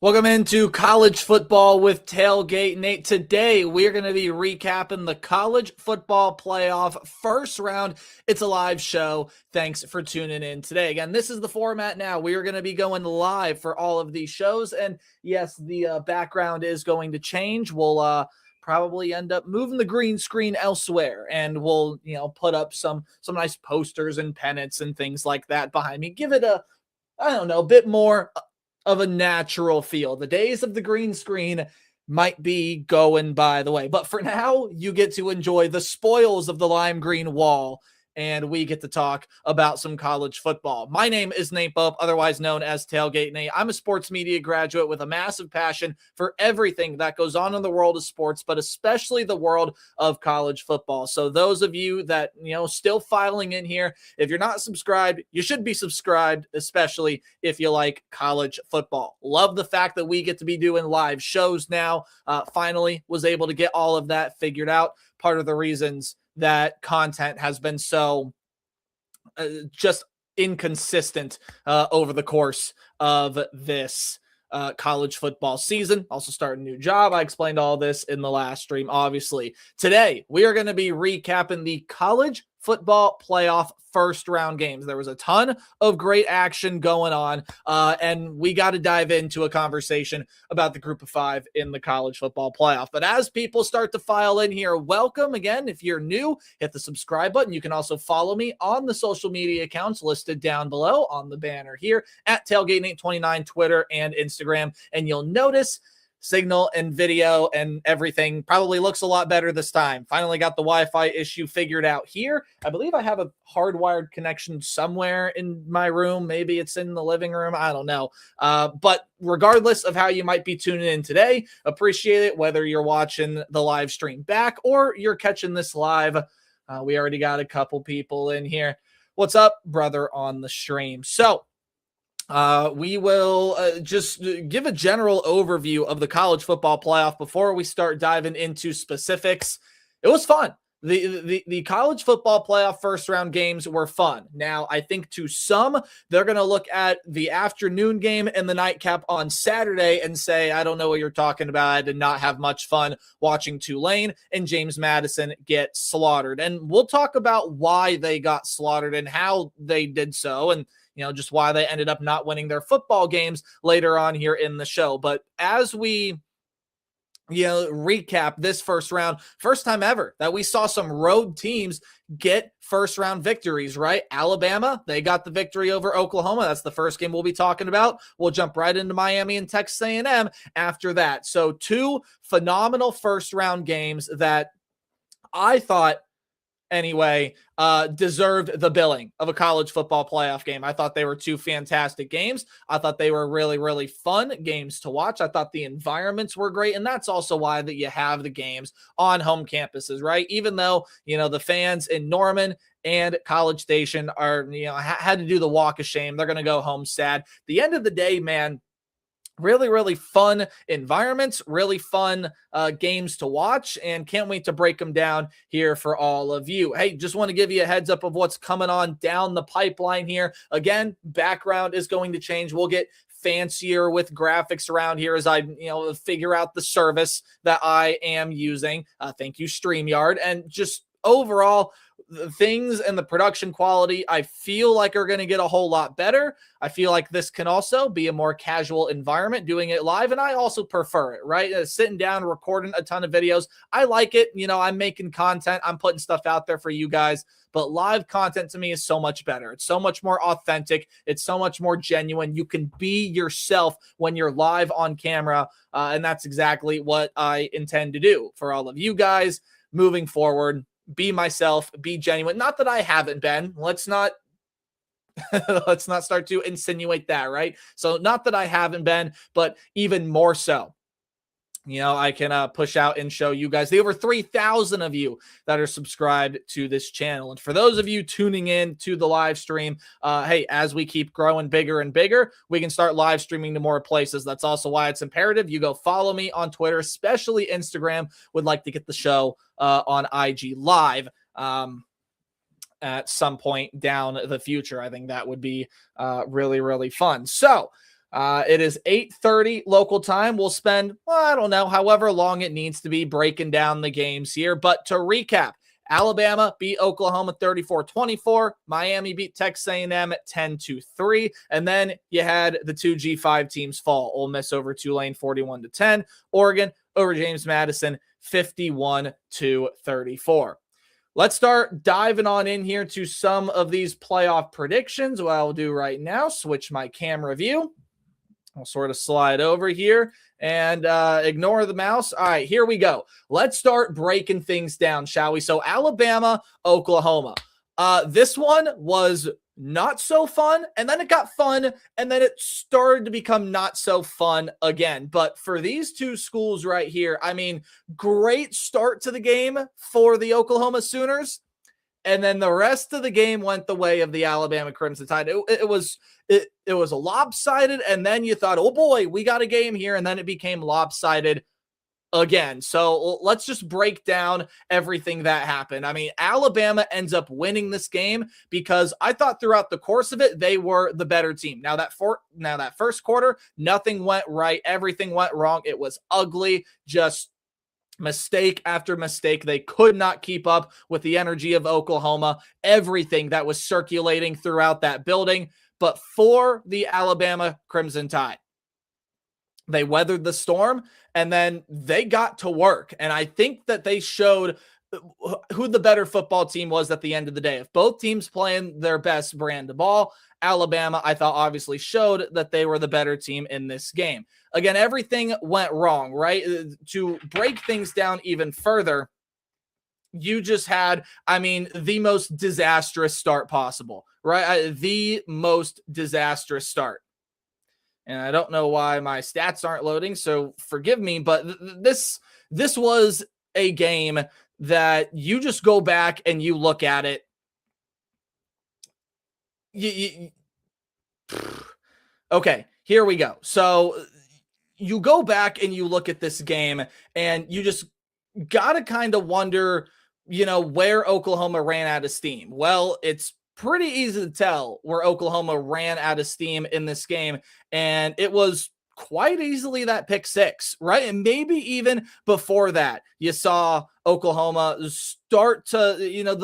Welcome into college football with Tailgate. Nate, today we're going to be recapping the college football playoff first round. It's a live show. Thanks for tuning in today. Again, this is the format now. We are going to be going live for all of these shows. And yes, the background is going to change. We'll probably end up moving the green screen elsewhere, and we'll, put up some nice posters and pennants and things like that behind me. Give it a bit more of a natural feel. The days of the green screen might be going by the way, but for now, you get to enjoy the spoils of the lime green wall, and we get to talk about some college football. My name is Nate Pope, otherwise known as Tailgate Nate. I'm a sports media graduate with a massive passion for everything that goes on in the world of sports, but especially the world of college football. So those of you that, still filing in here, if you're not subscribed, you should be subscribed, especially if you like college football. Love the fact that we get to be doing live shows now. Finally was able to get all of that figured out. Part of the reasons that content has been so just inconsistent over the course of this college football season. Also starting a new job. I explained all this in the last stream, obviously. Today, we are going to be recapping the college football playoff first round games. There was a ton of great action going on, and we got to dive into a conversation about the group of five in the college football playoff. But as people start to file in here, welcome again. If you're new, hit the subscribe button. You can also follow me on the social media accounts listed down below on the banner here at Tailgate829, Twitter and Instagram. And you'll notice signal and video and everything probably looks a lot better this time. Finally got the Wi-Fi issue figured out here. I believe I have a hardwired connection somewhere in my room. Maybe it's in the living room. I don't know. But regardless of how you might be tuning in today, appreciate it, whether you're watching the live stream back or you're catching this live. We already got a couple people in here. What's up, brother, on the stream? So we will just give a general overview of the college football playoff before we start diving into specifics. It was fun. The college football playoff first round games were fun. Now, I think to some, they're going to look at the afternoon game and the nightcap on Saturday and say, I don't know what you're talking about. I did not have much fun watching Tulane and James Madison get slaughtered. And we'll talk about why they got slaughtered and how they did so, and just why they ended up not winning their football games later on here in the show. But as we, recap this first round, first time ever that we saw some road teams get first round victories, right? Alabama, they got the victory over Oklahoma. That's the first game we'll be talking about. We'll jump right into Miami and Texas A&M after that. So two phenomenal first round games that I thought, anyway, deserved the billing of a college football playoff game. I thought they were two fantastic games. I thought they were really, really fun games to watch. I thought the environments were great, and that's also why that you have the games on home campuses, right? Even though, the fans in Norman and College Station are, had to do the walk of shame. They're going to go home sad. The end of the day, man, really, really fun environments, really fun games to watch, and can't wait to break them down here for all of you. Hey, just want to give you a heads up of what's coming on down the pipeline here. Again, background is going to change. We'll get fancier with graphics around here as I, figure out the service that I am using. Thank you, StreamYard. And just overall, the things and the production quality, I feel like are going to get a whole lot better. I feel like this can also be a more casual environment doing it live. And I also prefer it, right? Sitting down, recording a ton of videos. I like it. I'm making content. I'm putting stuff out there for you guys. But live content to me is so much better. It's so much more authentic. It's so much more genuine. You can be yourself when you're live on camera. And that's exactly what I intend to do for all of you guys moving forward. Be myself, be genuine. Not that I haven't been. Let's not start to insinuate that, right? So not that I haven't been, but even more so. I can push out and show you guys the over 3,000 of you that are subscribed to this channel. And for those of you tuning in to the live stream, hey, as we keep growing bigger and bigger, we can start live streaming to more places. That's also why it's imperative you go follow me on Twitter, especially Instagram. Would like to get the show on IG Live at some point down the future. I think that would be really, really fun. So It is 8:30 local time. We'll spend, well, I don't know, however long it needs to be breaking down the games here. But to recap, Alabama beat Oklahoma 34-24. Miami beat Texas A&M at 10-3. And then you had the two G5 teams fall. Ole Miss over Tulane 41-10. Oregon over James Madison 51-34. Let's start diving on in here to some of these playoff predictions. What I'll do right now, switch my camera view. I'll sort of slide over here and ignore the mouse. All right, here we go. Let's start breaking things down, shall we? So Alabama, Oklahoma. This one was not so fun, and then it got fun, and then it started to become not so fun again. But for these two schools right here, I mean, great start to the game for the Oklahoma Sooners. And then the rest of the game went the way of the Alabama Crimson Tide. It was a lopsided, and then you thought, oh boy, we got a game here, and then it became lopsided again. So let's just break down everything that happened. I mean, Alabama ends up winning this game because I thought throughout the course of it, they were the better team. Now that first quarter, nothing went right. Everything went wrong. It was ugly, just mistake after mistake. They could not keep up with the energy of Oklahoma, everything that was circulating throughout that building. But for the Alabama Crimson Tide, they weathered the storm and then they got to work. And I think that they showed who the better football team was at the end of the day. If both teams playing their best brand of ball, Alabama, I thought, obviously showed that they were the better team in this game. Again, everything went wrong, right? To break things down even further, you just had, I mean, the most disastrous start possible, right? The most disastrous start. And I don't know why my stats aren't loading, so forgive me, but this was a game that you just go back and you look at it. Okay, here we go. So you go back and you look at this game and you just got to kind of wonder, where Oklahoma ran out of steam. Well, it's pretty easy to tell where Oklahoma ran out of steam in this game, and it was quite easily that pick six, right? And maybe even before that, you saw Oklahoma start to,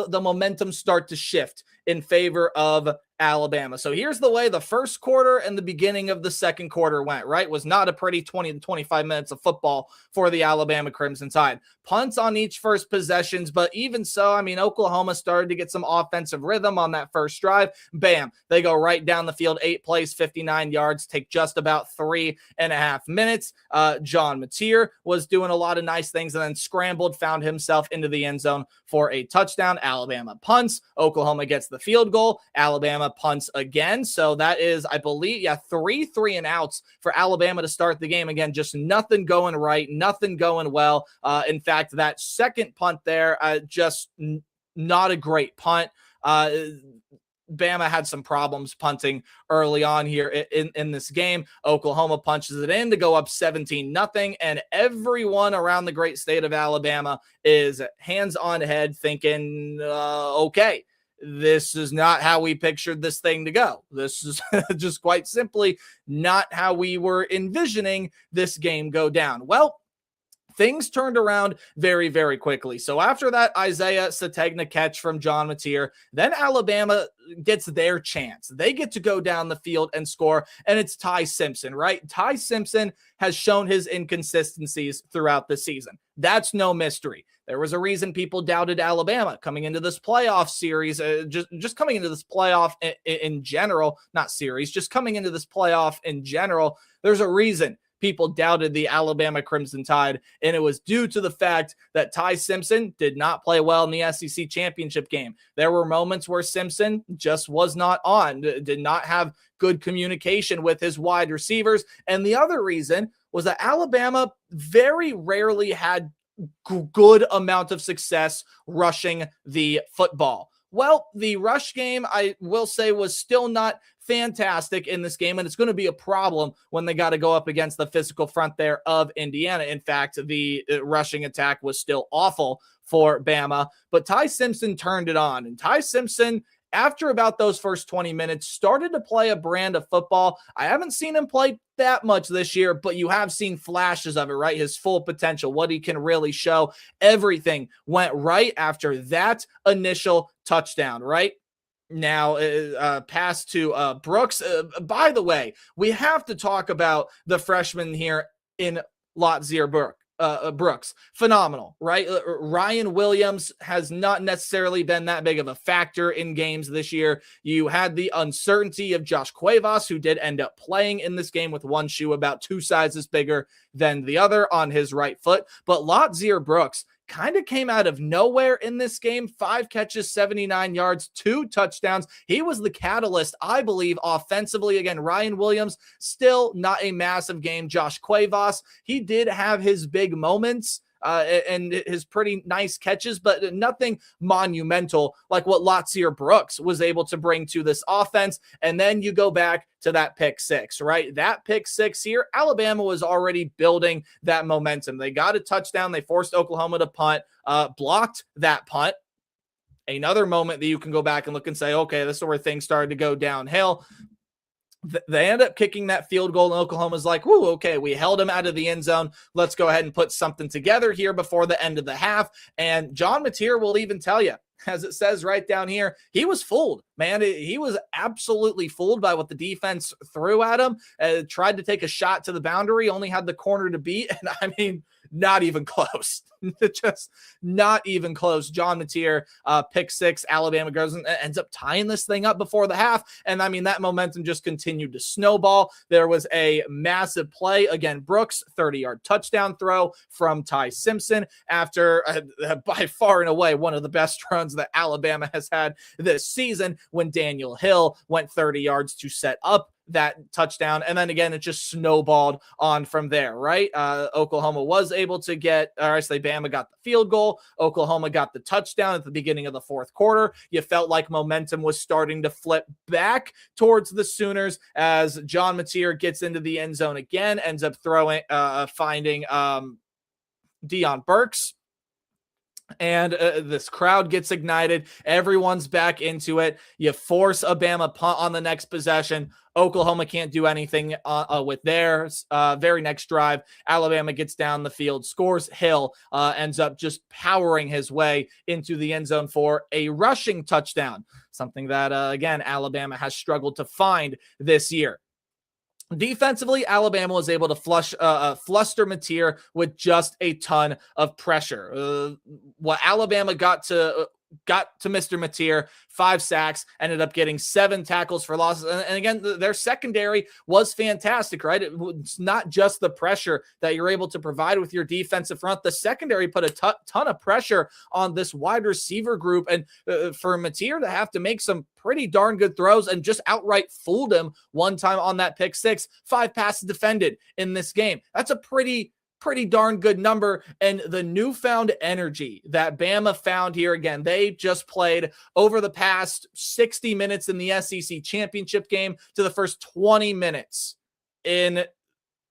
the momentum start to shift in favor of Alabama. So here's the way the first quarter and the beginning of the second quarter went, right? It was not a pretty 20 to 25 minutes of football for the Alabama Crimson Tide. Punts on each first possessions, but even so, I mean, Oklahoma started to get some offensive rhythm on that first drive. Bam, they go right down the field, 8 plays, 59 yards, take just about 3.5 minutes. John Mateer was doing a lot of nice things and then scrambled, found himself into the end zone for a touchdown. Alabama punts. Oklahoma gets the field goal. Alabama punts again. So that is, I believe, 3 3-and-outs for Alabama to start the game. Again, just nothing going right, nothing going well. In fact, that second punt there, just not a great punt. Bama had some problems punting early on here in this game. Oklahoma punches it in to go up 17-0, and everyone around the great state of Alabama is hands on head thinking, okay, this is not how we pictured this thing to go. This is just quite simply not how we were envisioning this game go down. Well, things turned around very, very quickly. So after that Isaiah Sategna catch from John Mateer, then Alabama gets their chance. They get to go down the field and score, and it's Ty Simpson, right? Ty Simpson has shown his inconsistencies throughout the season. That's no mystery. There was a reason people doubted Alabama coming into this playoff series, just coming into this playoff in general, not series, just coming into this playoff in general. There's a reason people doubted the Alabama Crimson Tide, and it was due to the fact that Ty Simpson did not play well in the SEC championship game. There were moments where Simpson just was not on, did not have good communication with his wide receivers. And the other reason was that Alabama very rarely had good amount of success rushing the football. Well, the rush game, I will say, was still not fantastic in this game, and it's going to be a problem when they got to go up against the physical front there of Indiana. In fact, the rushing attack was still awful for Bama, but Ty Simpson turned it on, and Ty Simpson after about those first 20 minutes, started to play a brand of football. I haven't seen him play that much this year, but you have seen flashes of it, right? His full potential, what he can really show. Everything went right after that initial touchdown, right? Now, pass to Brooks. By the way, we have to talk about the freshman here in Lotsier Brooks. Phenomenal, right? Ryan Williams has not necessarily been that big of a factor in games this year. You had the uncertainty of Josh Cuevas, who did end up playing in this game with one shoe about 2 sizes bigger than the other on his right foot. But Lotsier Brooks kind of came out of nowhere in this game. 5 catches, 79 yards, 2 touchdowns. He was the catalyst, I believe, offensively. Again, Ryan Williams, still not a massive game. Josh Cuevas, he did have his big moments and his pretty nice catches, but nothing monumental like what Lotsier Brooks was able to bring to this offense. And then you go back to that pick 6, right? That pick 6 here, Alabama was already building that momentum. They got a touchdown. They forced Oklahoma to punt, blocked that punt. Another moment that you can go back and look and say, okay, this is where things started to go downhill. They end up kicking that field goal, and Oklahoma's like, whoo, okay, we held him out of the end zone. Let's go ahead and put something together here before the end of the half. And John Mateer will even tell you, as it says right down here, he was fooled, man. He was absolutely fooled by what the defense threw at him. Tried to take a shot to the boundary, only had the corner to beat. And I mean, not even close. Just not even close. John Mateer, pick 6. Alabama goes and ends up tying this thing up before the half. And I mean, that momentum just continued to snowball. There was a massive play. Again, Brooks, 30-yard touchdown throw from Ty Simpson after by far and away one of the best runs that Alabama has had this season, when Daniel Hill went 30 yards to set up that touchdown. And then again, it just snowballed on from there, right? Oklahoma was able to get, or I say Bama got the field goal. Oklahoma got the touchdown at the beginning of the fourth quarter. You felt like momentum was starting to flip back towards the Sooners as John Mateer gets into the end zone again, ends up finding Deion Burks. And this crowd gets ignited. Everyone's back into it. You force a Bama punt on the next possession. Oklahoma can't do anything with theirs. Very next drive, Alabama gets down the field, scores. Hill ends up just powering his way into the end zone for a rushing touchdown, something that, again, Alabama has struggled to find this year. Defensively, Alabama was able to fluster Mateer with just a ton of pressure. What Alabama got to Mr. Mateer, 5 sacks, ended up getting 7 tackles for losses. And again, their secondary was fantastic, right? It's not just the pressure that you're able to provide with your defensive front. The secondary put a ton of pressure on this wide receiver group. And for Mateer to have to make some pretty darn good throws and just outright fooled him one time on that pick 6, 5 passes defended in this game. That's a pretty darn good number. And the newfound energy that Bama found here, again, they just played over the past 60 minutes in the SEC championship game to the first 20 minutes in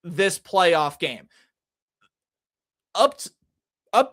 this playoff game. Up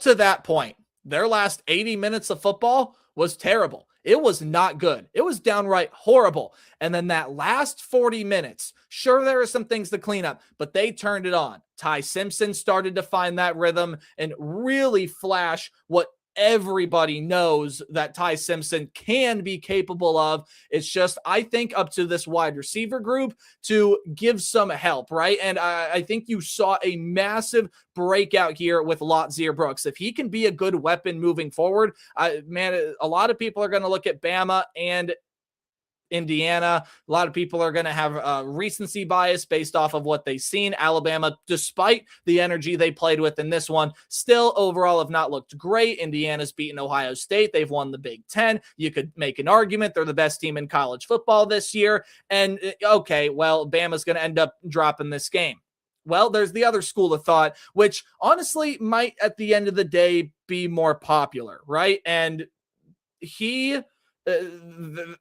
to that point, their last 80 minutes of football was terrible. It was not good. It was downright horrible. And then that last 40 minutes, sure, there are some things to clean up, but they turned it on. Ty Simpson started to find that rhythm and really flash what everybody knows that Ty Simpson can be capable of. It's just, I think, up to this wide receiver group to give some help, right? And I think you saw a massive breakout here with Lotsier Brooks. If he can be a good weapon moving forward, man, a lot of people are going to look at Bama and Indiana. A lot of people are going to have a recency bias based off of what they've seen. Alabama, despite the energy they played with in this one, still overall have not looked great. Indiana's beaten Ohio State. They've won the Big Ten. You could make an argument they're the best team in college football this year. And okay, well, Bama's going to end up dropping this game. Well, there's the other school of thought, which honestly might at the end of the day be more popular, right? And he that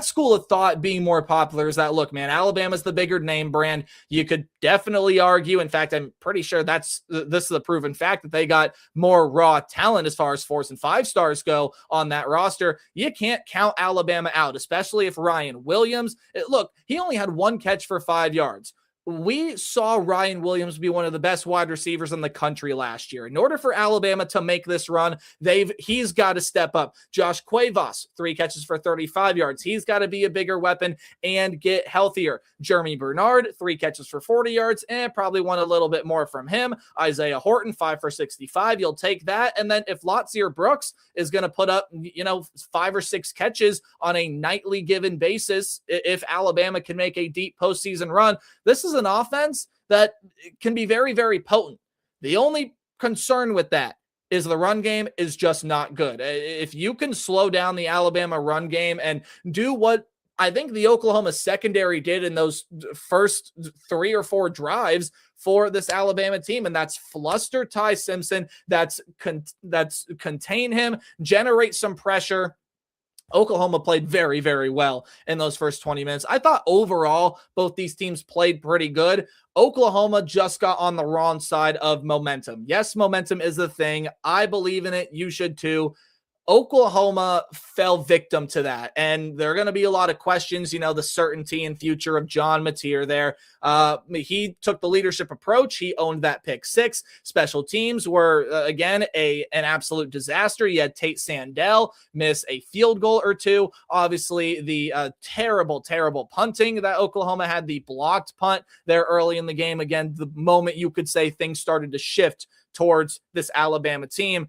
school of thought being more popular is that, look, man, Alabama's the bigger name brand. You could definitely argue. In fact, I'm pretty sure this is a proven fact that they got more raw talent as far as 4s and 5 stars go on that roster. You can't count Alabama out, especially if Ryan Williams, look, he only had 1 catch for 5 yards. We saw Ryan Williams be one of the best wide receivers in the country last year. In order for Alabama to make this run, he's got to step up. Josh Cuevas, 3 catches for 35 yards. He's got to be a bigger weapon and get healthier. Jeremy Bernard, 3 catches for 40 yards, and probably want a little bit more from him. Isaiah Horton, 5 for 65. You'll take that. And then if Lotzier Brooks is going to put up, 5 or 6 catches on a nightly given basis, if Alabama can make a deep postseason run, this is an offense that can be very, very potent. The only concern with that is the run game is just not good. If you can slow down the Alabama run game and do what I think the Oklahoma secondary did in those first 3 or 4 drives for this Alabama team, and that's fluster Ty Simpson, that's contain him, generate some pressure. Oklahoma played very, very well in those first 20 minutes. I thought overall, both these teams played pretty good. Oklahoma just got on the wrong side of momentum. Yes, momentum is the thing. I believe in it. You should too. Oklahoma fell victim to that, and there are going to be a lot of questions, the certainty and future of John Mateer there. He took the leadership approach. He owned that pick 6. Special teams were, again, an absolute disaster. You had Tate Sandell miss a field goal or 2. Obviously, the terrible, terrible punting that Oklahoma had, the blocked punt there early in the game. Again, the moment you could say things started to shift towards this Alabama team.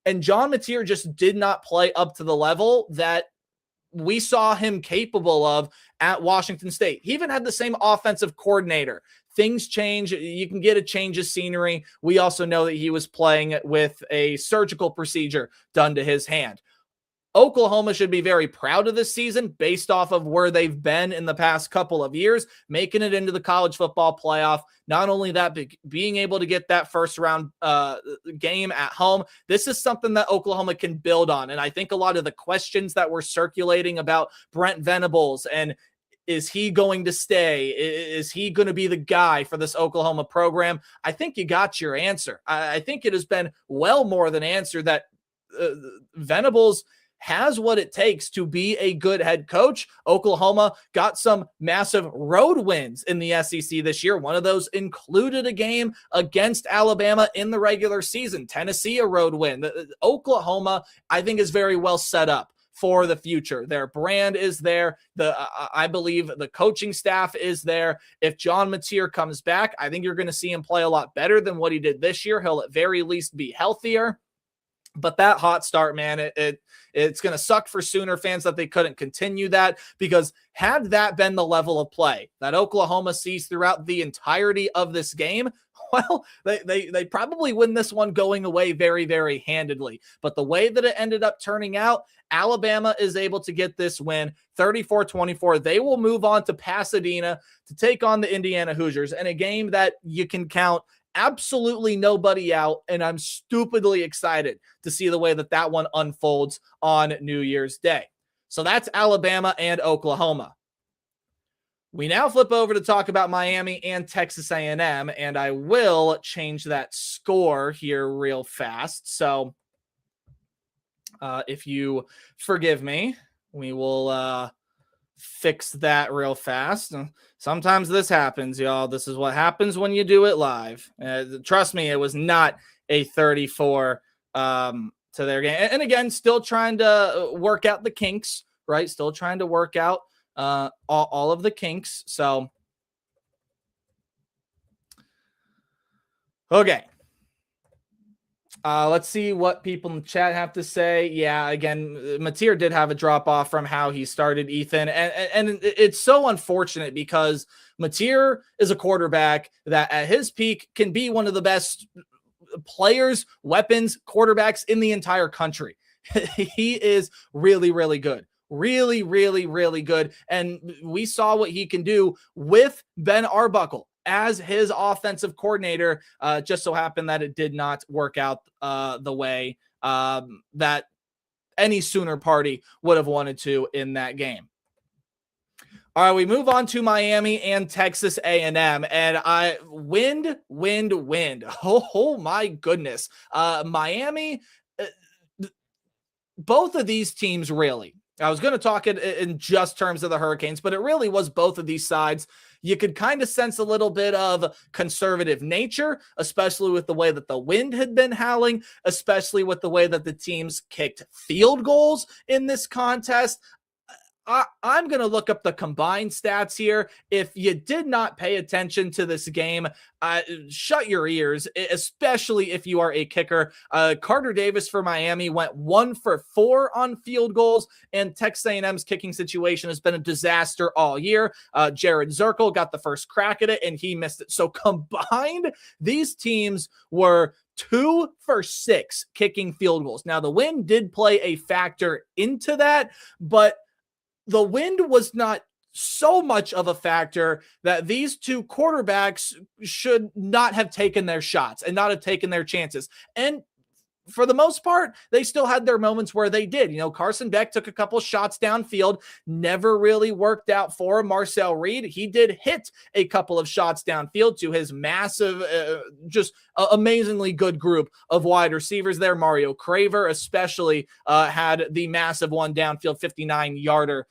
And John Mateer just did not play up to the level that we saw him capable of at Washington State. He even had the same offensive coordinator. Things change. You can get a change of scenery. We also know that he was playing with a surgical procedure done to his hand. Oklahoma should be very proud of this season based off of where they've been in the past couple of years, making it into the college football playoff. Not only that, but being able to get that first round game at home. This is something that Oklahoma can build on. And I think a lot of the questions that were circulating about Brent Venables and is he going to stay? Is he going to be the guy for this Oklahoma program? I think you got your answer. I think it has been well more than answered that Venables has what it takes to be a good head coach. Oklahoma got some massive road wins in the SEC this year. One of those included a game against Alabama in the regular season. Tennessee, a road win. Oklahoma, I think, is very well set up for the future. Their brand is there. I believe the coaching staff is there. If John Mateer comes back, I think you're going to see him play a lot better than what he did this year. He'll at very least be healthier. But that hot start, man, it's going to suck for Sooner fans that they couldn't continue that, because had that been the level of play that Oklahoma sees throughout the entirety of this game, well, they probably win this one going away very, very handedly. But the way that it ended up turning out, Alabama is able to get this win 34-24. They will move on to Pasadena to take on the Indiana Hoosiers in a game that you can count absolutely nobody out, and I'm stupidly excited to see the way that one unfolds on New Year's Day. So that's Alabama and Oklahoma. We now flip over to talk about Miami and Texas A&M, and I will change that score here real fast. So if you forgive me, we will fix that real fast. Sometimes this happens, y'all. This is what happens when you do it live. Trust me, it was not a 34 to their game. And again, still trying to work out the kinks, right? Still trying to work out all of the kinks. So, okay. Let's see what people in the chat have to say. Yeah, again, Mateer did have a drop off from how he started, Ethan. And it's so unfortunate because Mateer is a quarterback that at his peak can be one of the best players, weapons, quarterbacks in the entire country. He is really, really good. Really, really, really good. And we saw what he can do with Ben Arbuckle as his offensive coordinator. Just so happened that it did not work out the way that any Sooner party would have wanted to in that game. All right, we move on to Miami and Texas A&M, and wind. Oh my goodness. Miami, both of these teams really. I was going to talk in just terms of the Hurricanes, but it really was both of these sides. You could kind of sense a little bit of conservative nature, especially with the way that the wind had been howling, especially with the way that the teams kicked field goals in this contest. I'm going to look up the combined stats here. If you did not pay attention to this game, shut your ears, especially if you are a kicker. Carter Davis for Miami went 1 for 4 on field goals, and Texas A&M's kicking situation has been a disaster all year. Jared Zirkle got the first crack at it, and he missed it. So combined, these teams were 2 for 6 kicking field goals. Now, the wind did play a factor into that, but the wind was not so much of a factor that these two quarterbacks should not have taken their shots and not have taken their chances. And for the most part, they still had their moments where they did. You know, Carson Beck took a couple shots downfield, never really worked out for him. Marcel Reed, he did hit a couple of shots downfield to his massive, amazingly good group of wide receivers there. Mario Craver especially had the massive one downfield 59-yarder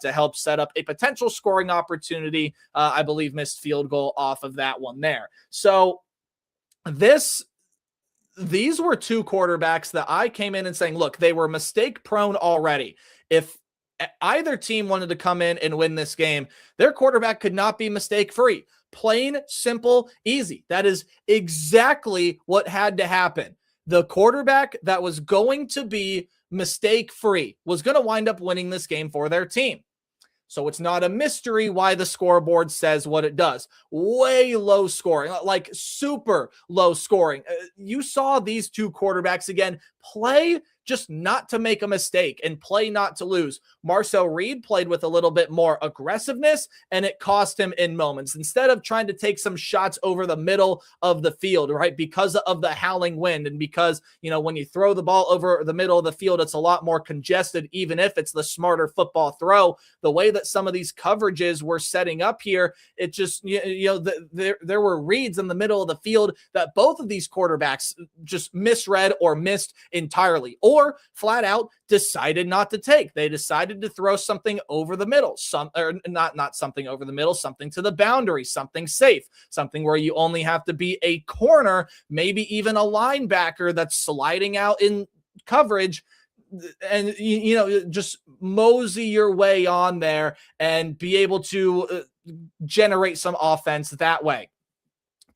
to help set up a potential scoring opportunity. I believe missed field goal off of that one there. So these were two quarterbacks that I came in and saying, look, they were mistake prone already. If either team wanted to come in and win this game, their quarterback could not be mistake free. Plain, simple, easy. That is exactly what had to happen. The quarterback that was going to be mistake free was going to wind up winning this game for their team. So it's not a mystery why the scoreboard says what it does. Way low scoring, like super low scoring. You saw these two quarterbacks again play just not to make a mistake and play not to lose. Marcel Reed played with a little bit more aggressiveness, and it cost him in moments. Instead of trying to take some shots over the middle of the field, right, because of the howling wind and because, you know, when you throw the ball over the middle of the field, it's a lot more congested, even if it's the smarter football throw. The way that some of these coverages were setting up here, it just, there were reads in the middle of the field that both of these quarterbacks just misread or missed entirely, or flat out decided not to take. They decided to throw something over the middle, not something over the middle, something to the boundary, something safe, something where you only have to be a corner, maybe even a linebacker that's sliding out in coverage, and just mosey your way on there and be able to generate some offense that way.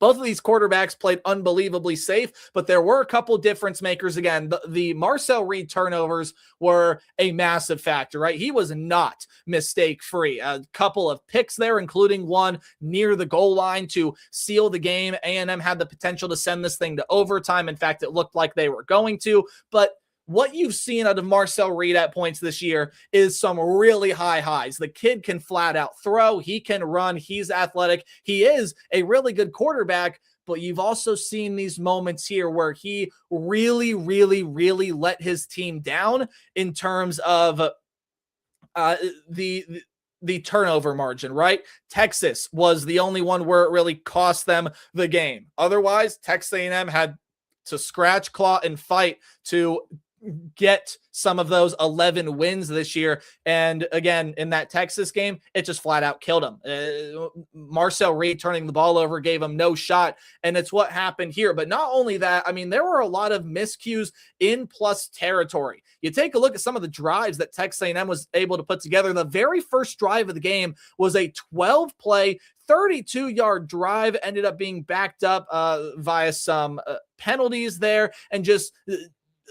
Both of these quarterbacks played unbelievably safe, but there were a couple difference makers. Again, the Marcel Reed turnovers were a massive factor, right? He was not mistake-free. A couple of picks there, including one near the goal line to seal the game. A&M had the potential to send this thing to overtime. In fact, it looked like they were going to, but what you've seen out of Marcel Reed at points this year is some really high highs. The kid can flat out throw. He can run. He's athletic. He is a really good quarterback, but you've also seen these moments here where he really, really, really let his team down in terms of the turnover margin, right? Texas was the only one where it really cost them the game. Otherwise, Texas A&M had to scratch, claw, and fight to get some of those 11 wins this year. And again, in that Texas game, it just flat out killed him. Marcel Reed turning the ball over gave him no shot. And it's what happened here. But not only that, I mean, there were a lot of miscues in plus territory. You take a look at some of the drives that Texas A&M was able to put together. The very first drive of the game was a 12-play, 32-yard drive, ended up being backed up via some penalties there, and just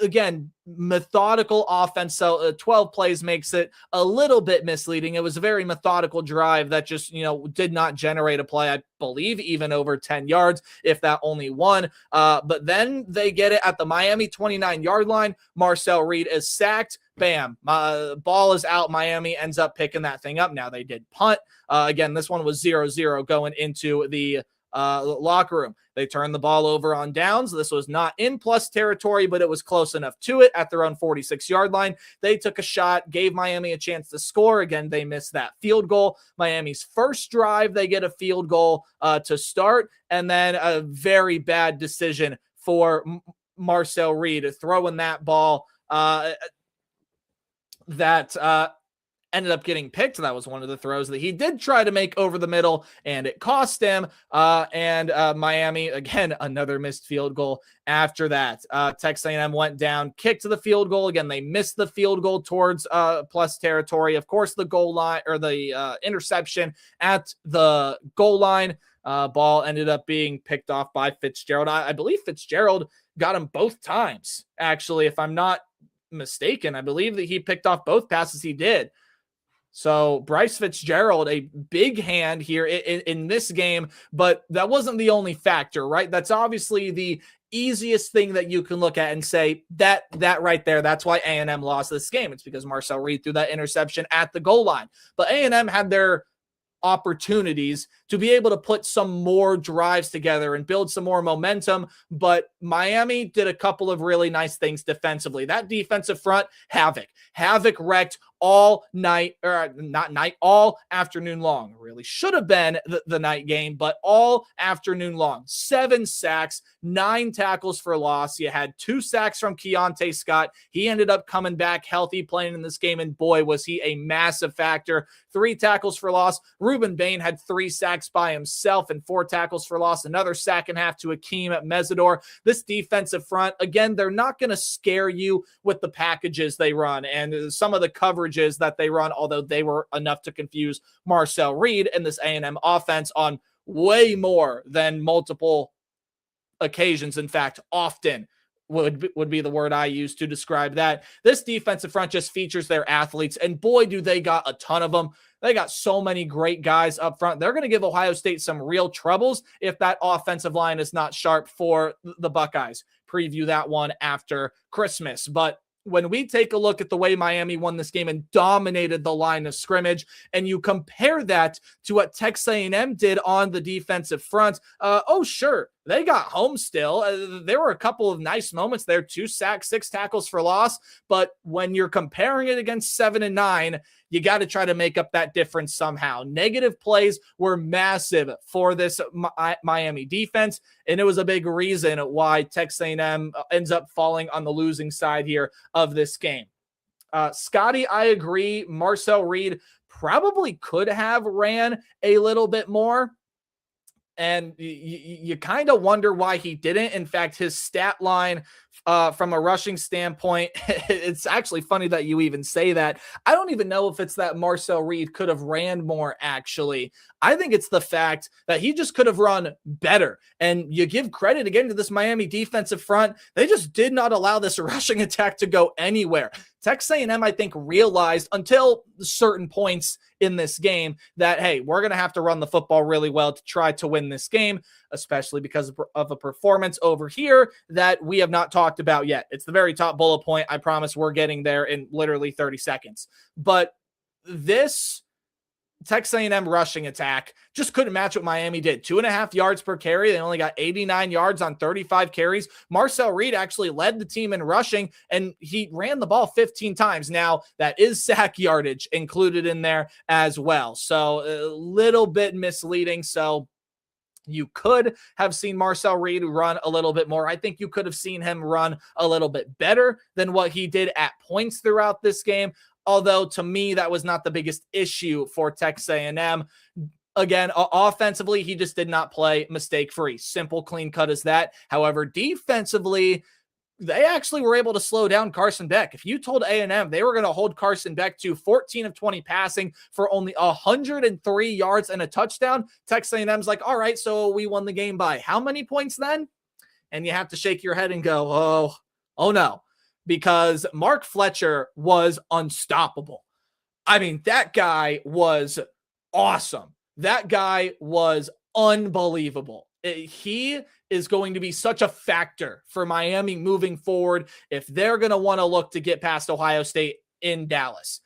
again, methodical offense. So 12 plays makes it a little bit misleading. It was a very methodical drive that just, did not generate a play, I believe, even over 10 yards, if that only one. But then they get it at the Miami 29-yard line. Marcel Reed is sacked. Bam. Ball is out. Miami ends up picking that thing up. Now they did punt. Again, this one was 0-0 going into the locker room. They turned the ball over on downs. This was not in plus territory, but it was close enough to it at their own 46-yard line. They took a shot, gave Miami a chance to score. Again, they missed that field goal. Miami's first drive, they get a field goal to start, and then a very bad decision for Marcel Reed throwing that ball that ended up getting picked. That was one of the throws that he did try to make over the middle, and it cost him. And Miami, again, another missed field goal after that. Texas A&M went down, kicked to the field goal. Again, they missed the field goal towards plus territory. Of course, the goal line or the interception at the goal line. Ball ended up being picked off by Fitzgerald. I believe Fitzgerald got him both times, actually, if I'm not mistaken. I believe that he picked off both passes he did. So Bryce Fitzgerald, a big hand here in this game, but that wasn't the only factor, right? That's obviously the easiest thing that you can look at and say that right there, that's why A&M lost this game. It's because Marcel Reed threw that interception at the goal line. But A&M had their opportunities to be able to put some more drives together and build some more momentum, but Miami did a couple of really nice things defensively. That defensive front, Havoc wrecked all night, or not night, all afternoon long. It really should have been the night game, but all afternoon long. 7 sacks, 9 tackles for loss. You had 2 sacks from Keontae Scott. He ended up coming back healthy, playing in this game, and boy, was he a massive factor. 3 tackles for loss. Ruben Bain had 3 sacks by himself and 4 tackles for loss. Another sack and a half to Akeem at Mesidor. This defensive front, again, they're not going to scare you with the packages they run and some of the coverages that they run, although they were enough to confuse Marcel Reed and this A&M offense on way more than multiple occasions. In fact, often would be the word I use to describe that. This defensive front just features their athletes, and boy, do they got a ton of them. They got so many great guys up front. They're going to give Ohio State some real troubles if that offensive line is not sharp for the Buckeyes. Preview that one after Christmas. But when we take a look at the way Miami won this game and dominated the line of scrimmage, and you compare that to what Texas A&M did on the defensive front, sure, they got home still. There were a couple of nice moments there, 2 sacks, 6 tackles for loss. But when you're comparing it against 7 and 9, you got to try to make up that difference somehow. Negative plays were massive for this Miami defense, and it was a big reason why Texas A&M ends up falling on the losing side here of this game. Scotty, I agree. Marcel Reed probably could have ran a little bit more, and you kind of wonder why he didn't. In fact, his stat line from a rushing standpoint, it's actually funny that you even say that. I don't even know if it's that Marcel Reed could have ran more, actually. I think it's the fact that he just could have run better. And you give credit again to this Miami defensive front. They just did not allow this rushing attack to go anywhere. Texas A&M, I think, realized until certain points in this game that, hey, we're going to have to run the football really well to try to win this game, especially because of a performance over here that we have not talked about yet. It's the very top bullet point. I promise we're getting there in literally 30 seconds. But this Texas A&M rushing attack just couldn't match what Miami did. 2.5 yards per carry. They only got 89 yards on 35 carries. Marcel Reed actually led the team in rushing, and he ran the ball 15 times. Now, that is sack yardage included in there as well. So a little bit misleading. So you could have seen Marcel Reed run a little bit more. I think you could have seen him run a little bit better than what he did at points throughout this game. Although, to me, that was not the biggest issue for Texas A&M. Again, offensively, he just did not play mistake-free. Simple, clean cut as that. However, defensively, they actually were able to slow down Carson Beck. If you told A&M they were going to hold Carson Beck to 14 of 20 passing for only 103 yards and a touchdown, Texas A&M's like, all right, so we won the game by how many points then? And you have to shake your head and go, oh no. Because Mark Fletcher was unstoppable. I mean, that guy was awesome. That guy was unbelievable. He is going to be such a factor for Miami moving forward if they're going to want to look to get past Ohio State in Dallas.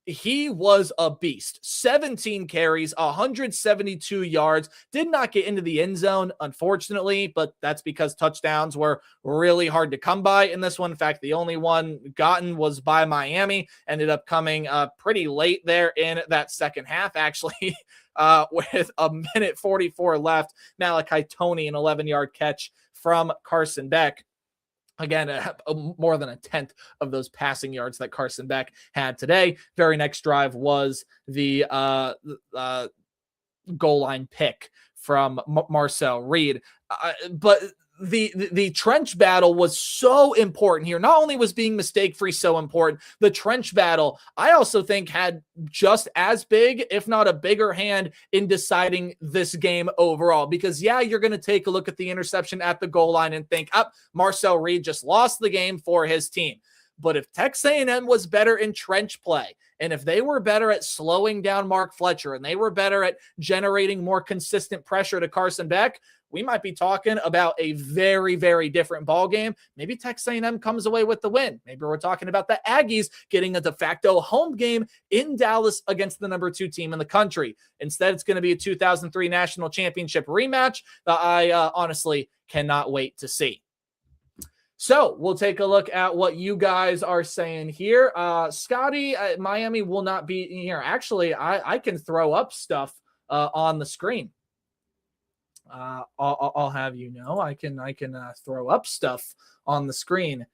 he was a beast. 17 carries, 172 yards, did not get into the end zone, unfortunately, but that's because touchdowns were really hard to come by in this one. In fact, the only one gotten was by Miami, ended up coming pretty late there in that second half, actually, with a minute 44 left. Malachi Toney, an 11-yard catch from Carson Beck. Again, more than a tenth of those passing yards that Carson Beck had today. Very next drive was the goal line pick from Marcel Reed. But the trench battle was so important here. Not only was being mistake-free so important, the trench battle, I also think, had just as big, if not a bigger hand in deciding this game overall. Because, yeah, you're going to take a look at the interception at the goal line and think, Marcel Reed just lost the game for his team. But if Texas A&M was better in trench play, and if they were better at slowing down Mark Fletcher, and they were better at generating more consistent pressure to Carson Beck, we might be talking about a very, very different ball game. Maybe Texas A&M comes away with the win. Maybe we're talking about the Aggies getting a de facto home game in Dallas against the number 2 team in the country. Instead, it's going to be a 2003 national championship rematch that I honestly cannot wait to see. So we'll take a look at what you guys are saying here. Scotty, Miami will not be here. Actually, I can throw up stuff on the screen. I'll have you know, I can throw up stuff on the screen.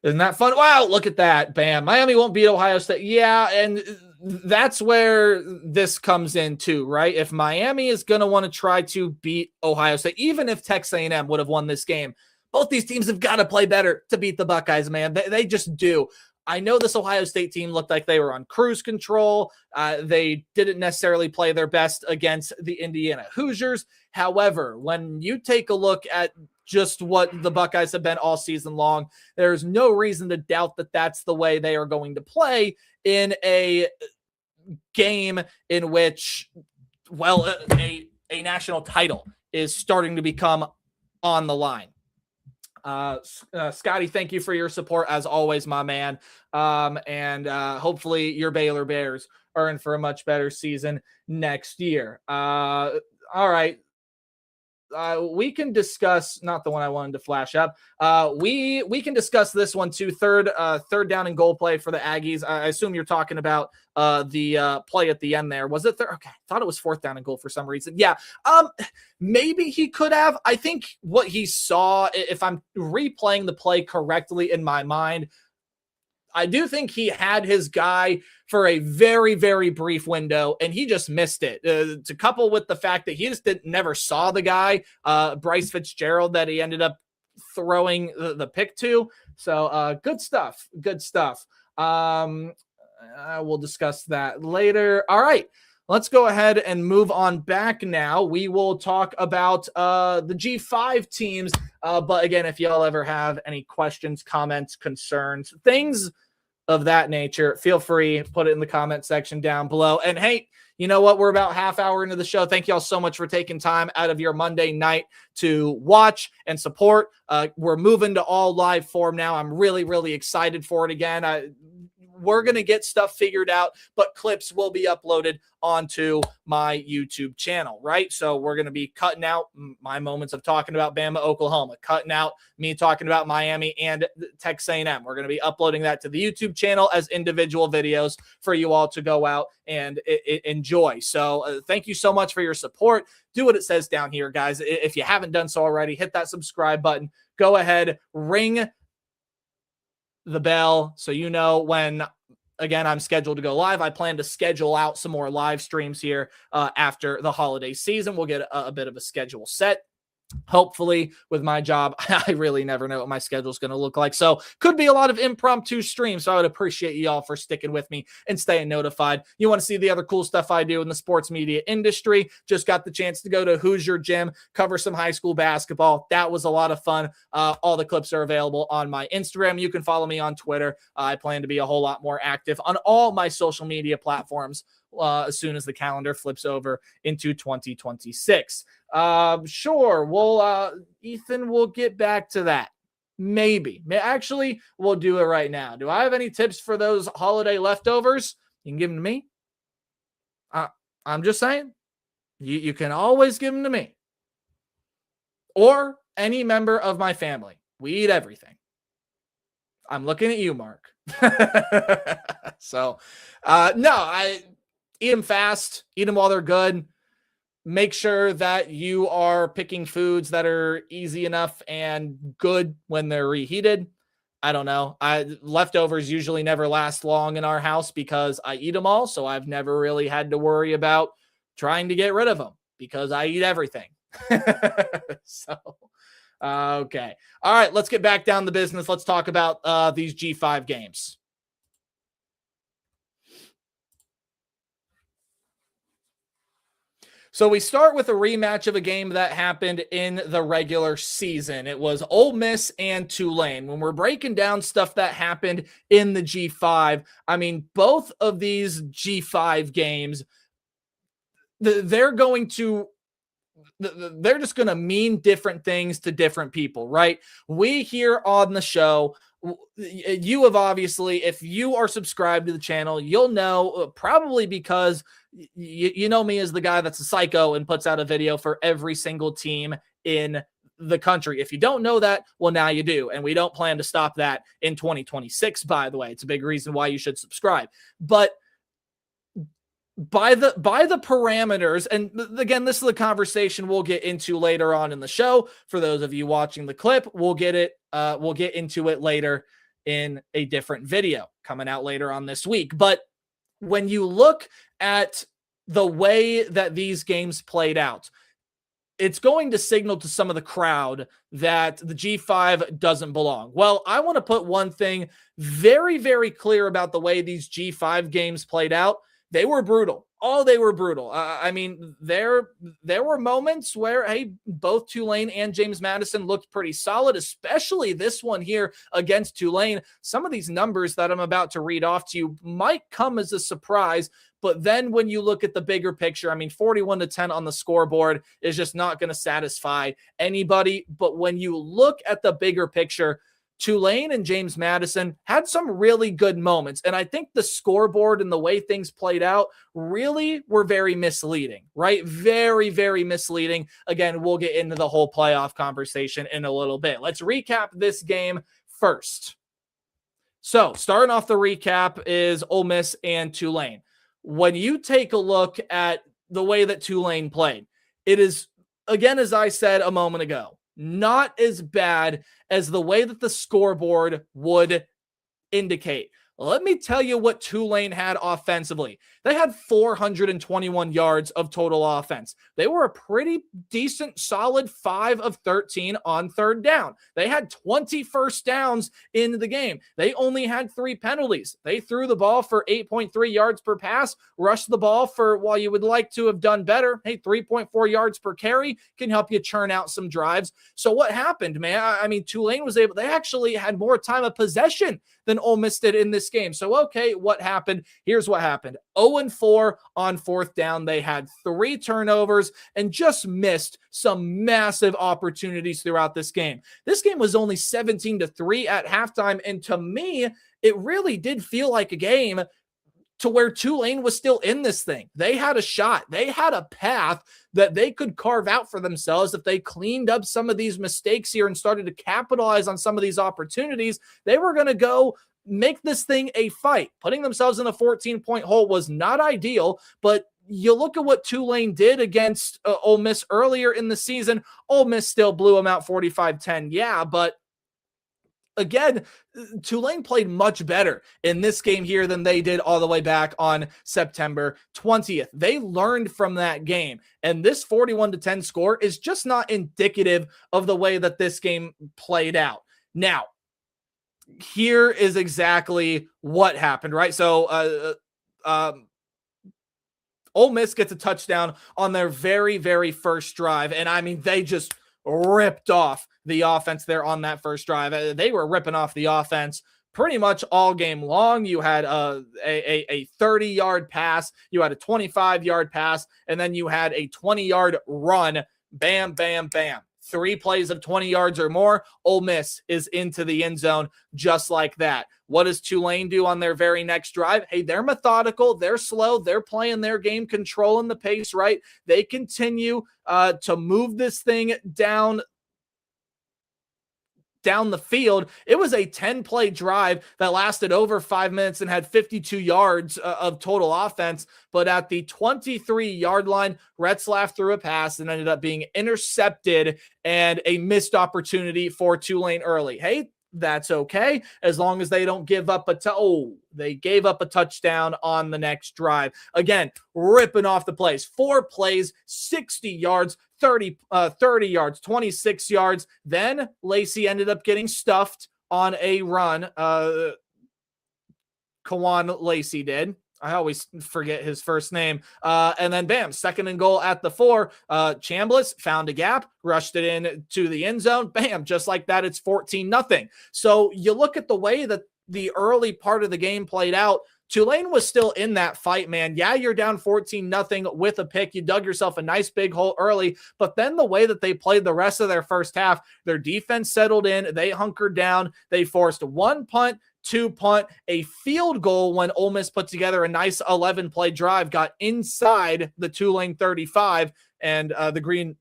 Isn't that fun? Wow, look at that. Bam. Miami won't beat Ohio State. Yeah, and that's where this comes in too, right? If Miami is going to want to try to beat Ohio State, even if Texas A&M would have won this game, both these teams have got to play better to beat the Buckeyes, man. They just do. I know this Ohio State team looked like they were on cruise control. They didn't necessarily play their best against the Indiana Hoosiers. However, when you take a look at just what the Buckeyes have been all season long, there's no reason to doubt that that's the way they are going to play in a game in which, well, a national title is starting to become on the line. Scotty, thank you for your support as always, my man. And hopefully your Baylor Bears are in for a much better season next year. All right. We can discuss, not the one I wanted to flash up. We can discuss this one too. Third down and goal play for the Aggies. I assume you're talking about the play at the end there. Was it third? Okay. I thought it was 4th down and goal for some reason. Yeah. Maybe he could have. I think what he saw, if I'm replaying the play correctly in my mind, I do think he had his guy for a very, very brief window, and he just missed it. To couple with the fact that he just never saw the guy, Bryce Fitzgerald, that he ended up throwing the pick to. So good stuff. Good stuff. We'll discuss that later. All right. Let's go ahead and move on back now. We will talk about the G5 teams. But again, if y'all ever have any questions, comments, concerns, things of that nature, feel free, put it in the comment section down below. And hey, you know what? We're about half hour into the show. Thank y'all so much for taking time out of your Monday night to watch and support. We're moving to all live form now. I'm really, really excited for it again. We're going to get stuff figured out, but clips will be uploaded onto my YouTube channel, right? So we're going to be cutting out my moments of talking about Bama, Oklahoma, cutting out me talking about Miami and Texas A&M. We're going to be uploading that to the YouTube channel as individual videos for you all to go out and enjoy. So thank you so much for your support. Do what it says down here, guys. If you haven't done so already, hit that subscribe button. Go ahead, ring the bell so you know when, again, I'm scheduled to go live. I plan to schedule out some more live streams here after the holiday season. We'll get a bit of a schedule set. Hopefully, with my job, I really never know what my schedule is going to look like. So could be a lot of impromptu streams. So I would appreciate you all for sticking with me and staying notified. You want to see the other cool stuff I do in the sports media industry? Just got the chance to go to Hoosier Gym, cover some high school basketball. That was a lot of fun. All the clips are available on my Instagram. You can follow me on Twitter. I plan to be a whole lot more active on all my social media platforms as soon as the calendar flips over into 2026. Sure. Ethan, we'll get back to that. Maybe. Actually, we'll do it right now. Do I have any tips for those holiday leftovers? You can give them to me. I'm just saying, you can always give them to me or any member of my family. We eat everything. I'm looking at you, Mark. So, no, I eat them fast, eat them while they're good. Make sure that you are picking foods that are easy enough and good when they're reheated. I don't know. Leftovers usually never last long in our house because I eat them all. So I've never really had to worry about trying to get rid of them because I eat everything. So, okay. All right. Let's get back down to business. Let's talk about these G5 games. So we start with a rematch of a game that happened in the regular season. It was Ole Miss and Tulane. When we're breaking down stuff that happened in the G5, I mean, both of these G5 games, they're just going to mean different things to different people, right? We here on the show, you have obviously, if you are subscribed to the channel, you'll know probably because you know me as the guy that's a psycho and puts out a video for every single team in the country. If you don't know that, well, now you do. And we don't plan to stop that in 2026, by the way. It's a big reason why you should subscribe. But by the parameters, and again, this is a conversation we'll get into later on in the show. For those of you watching the clip, we'll get into it later in a different video coming out later on this week. But when you look at the way that these games played out, it's going to signal to some of the crowd that the G5 doesn't belong. Well, I want to put one thing very, very clear about the way these G5 games played out. They were brutal. Oh, they were brutal. I mean, there were moments where, hey, both Tulane and James Madison looked pretty solid, especially this one here against Tulane. Some of these numbers that I'm about to read off to you might come as a surprise, but then when you look at the bigger picture, I mean, 41-10 on the scoreboard is just not going to satisfy anybody. But when you look at the bigger picture, Tulane and James Madison had some really good moments. And I think the scoreboard and the way things played out really were very misleading, right? Very, very misleading. Again, we'll get into the whole playoff conversation in a little bit. Let's recap this game first. So starting off the recap is Ole Miss and Tulane. When you take a look at the way that Tulane played, it is, again, as I said a moment ago, not as bad as the way that the scoreboard would indicate. Let me tell you what Tulane had offensively. They had 421 yards of total offense. They were a pretty decent, solid 5 of 13 on third down. They had 20 first downs in the game. They only had 3 penalties. They threw the ball for 8.3 yards per pass, rushed the ball for, while you would like to have done better, hey, 3.4 yards per carry can help you churn out some drives. So what happened, man? I mean, Tulane was able, they actually had more time of possession than Ole Miss did in this game. So, okay, what happened? Here's what happened. 0-4 on fourth down. They had 3 turnovers and just missed some massive opportunities throughout this game. This game was only 17-3 at halftime. And to me, it really did feel like a game to where Tulane was still in this thing. They had a shot. They had a path that they could carve out for themselves if they cleaned up some of these mistakes here and started to capitalize on some of these opportunities. They were going to go make this thing a fight. Putting themselves in a 14-point hole was not ideal, but you look at what Tulane did against Ole Miss earlier in the season. Ole Miss still blew them out 45-10. Yeah, but again, Tulane played much better in this game here than they did all the way back on September 20th. They learned from that game, and this 41-10 score is just not indicative of the way that this game played out. Now, here is exactly what happened, right? So, Ole Miss gets a touchdown on their very, very first drive, and I mean, they just ripped off the offense there on that first drive. They were ripping off the offense pretty much all game long. You had a 30-yard pass, you had a 25-yard pass, and then you had a 20-yard run. Bam, bam, bam. 3 plays of 20 yards or more, Ole Miss is into the end zone just like that. What does Tulane do on their very next drive? Hey, they're methodical. They're slow. They're playing their game, controlling the pace, right? They continue to move this thing down the field. It was a 10-play drive that lasted over 5 minutes and had 52 yards of total offense. But at the 23-yard line, Retzlaff threw a pass and ended up being intercepted and a missed opportunity for Tulane early. Hey, that's okay as long as they don't give up they gave up a touchdown on the next drive. Again, ripping off the plays. 4 plays, 60 yards, 30 yards, 26 yards. Then Lacey ended up getting stuffed on a run. Kawan Lacey did. I always forget his first name. And then bam, 2nd and goal at the 4. Chambliss found a gap, rushed it in to the end zone. Bam, just like that, it's 14-0. So you look at the way that the early part of the game played out. Tulane was still in that fight, man. Yeah, you're down 14-0 with a pick. You dug yourself a nice big hole early, but then the way that they played the rest of their first half, their defense settled in, they hunkered down, they forced 1 punt, 2 punt, a field goal when Ole Miss put together a nice 11-play drive, got inside the Tulane 35, and the Green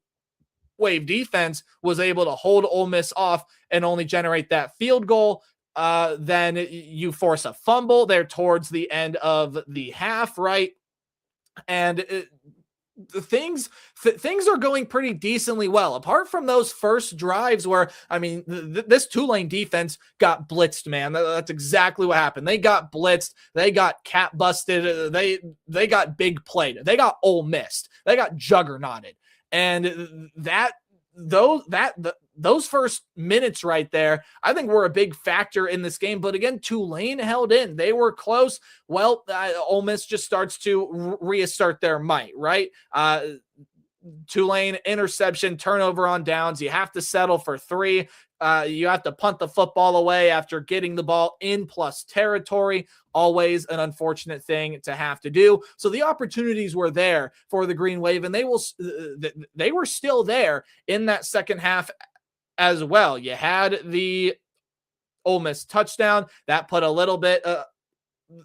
Wave defense was able to hold Ole Miss off and only generate that field goal. Then you force a fumble there towards the end of the half, right? And things are going pretty decently well, apart from those first drives where, I mean, this Tulane defense got blitzed, man. That's exactly what happened. They got blitzed. They got cat busted. They got big played. They got Ole Missed. They got juggernauted. And those first minutes right there, I think were a big factor in this game. But again, Tulane held in. They were close. Well, Ole Miss just starts to reassert their might, right? Tulane interception, turnover on downs. You have to settle for 3. You have to punt the football away after getting the ball in plus territory. Always an unfortunate thing to have to do. So the opportunities were there for the Green Wave, and they were still there in that second half as well. You had the Ole Miss touchdown that put a little bit.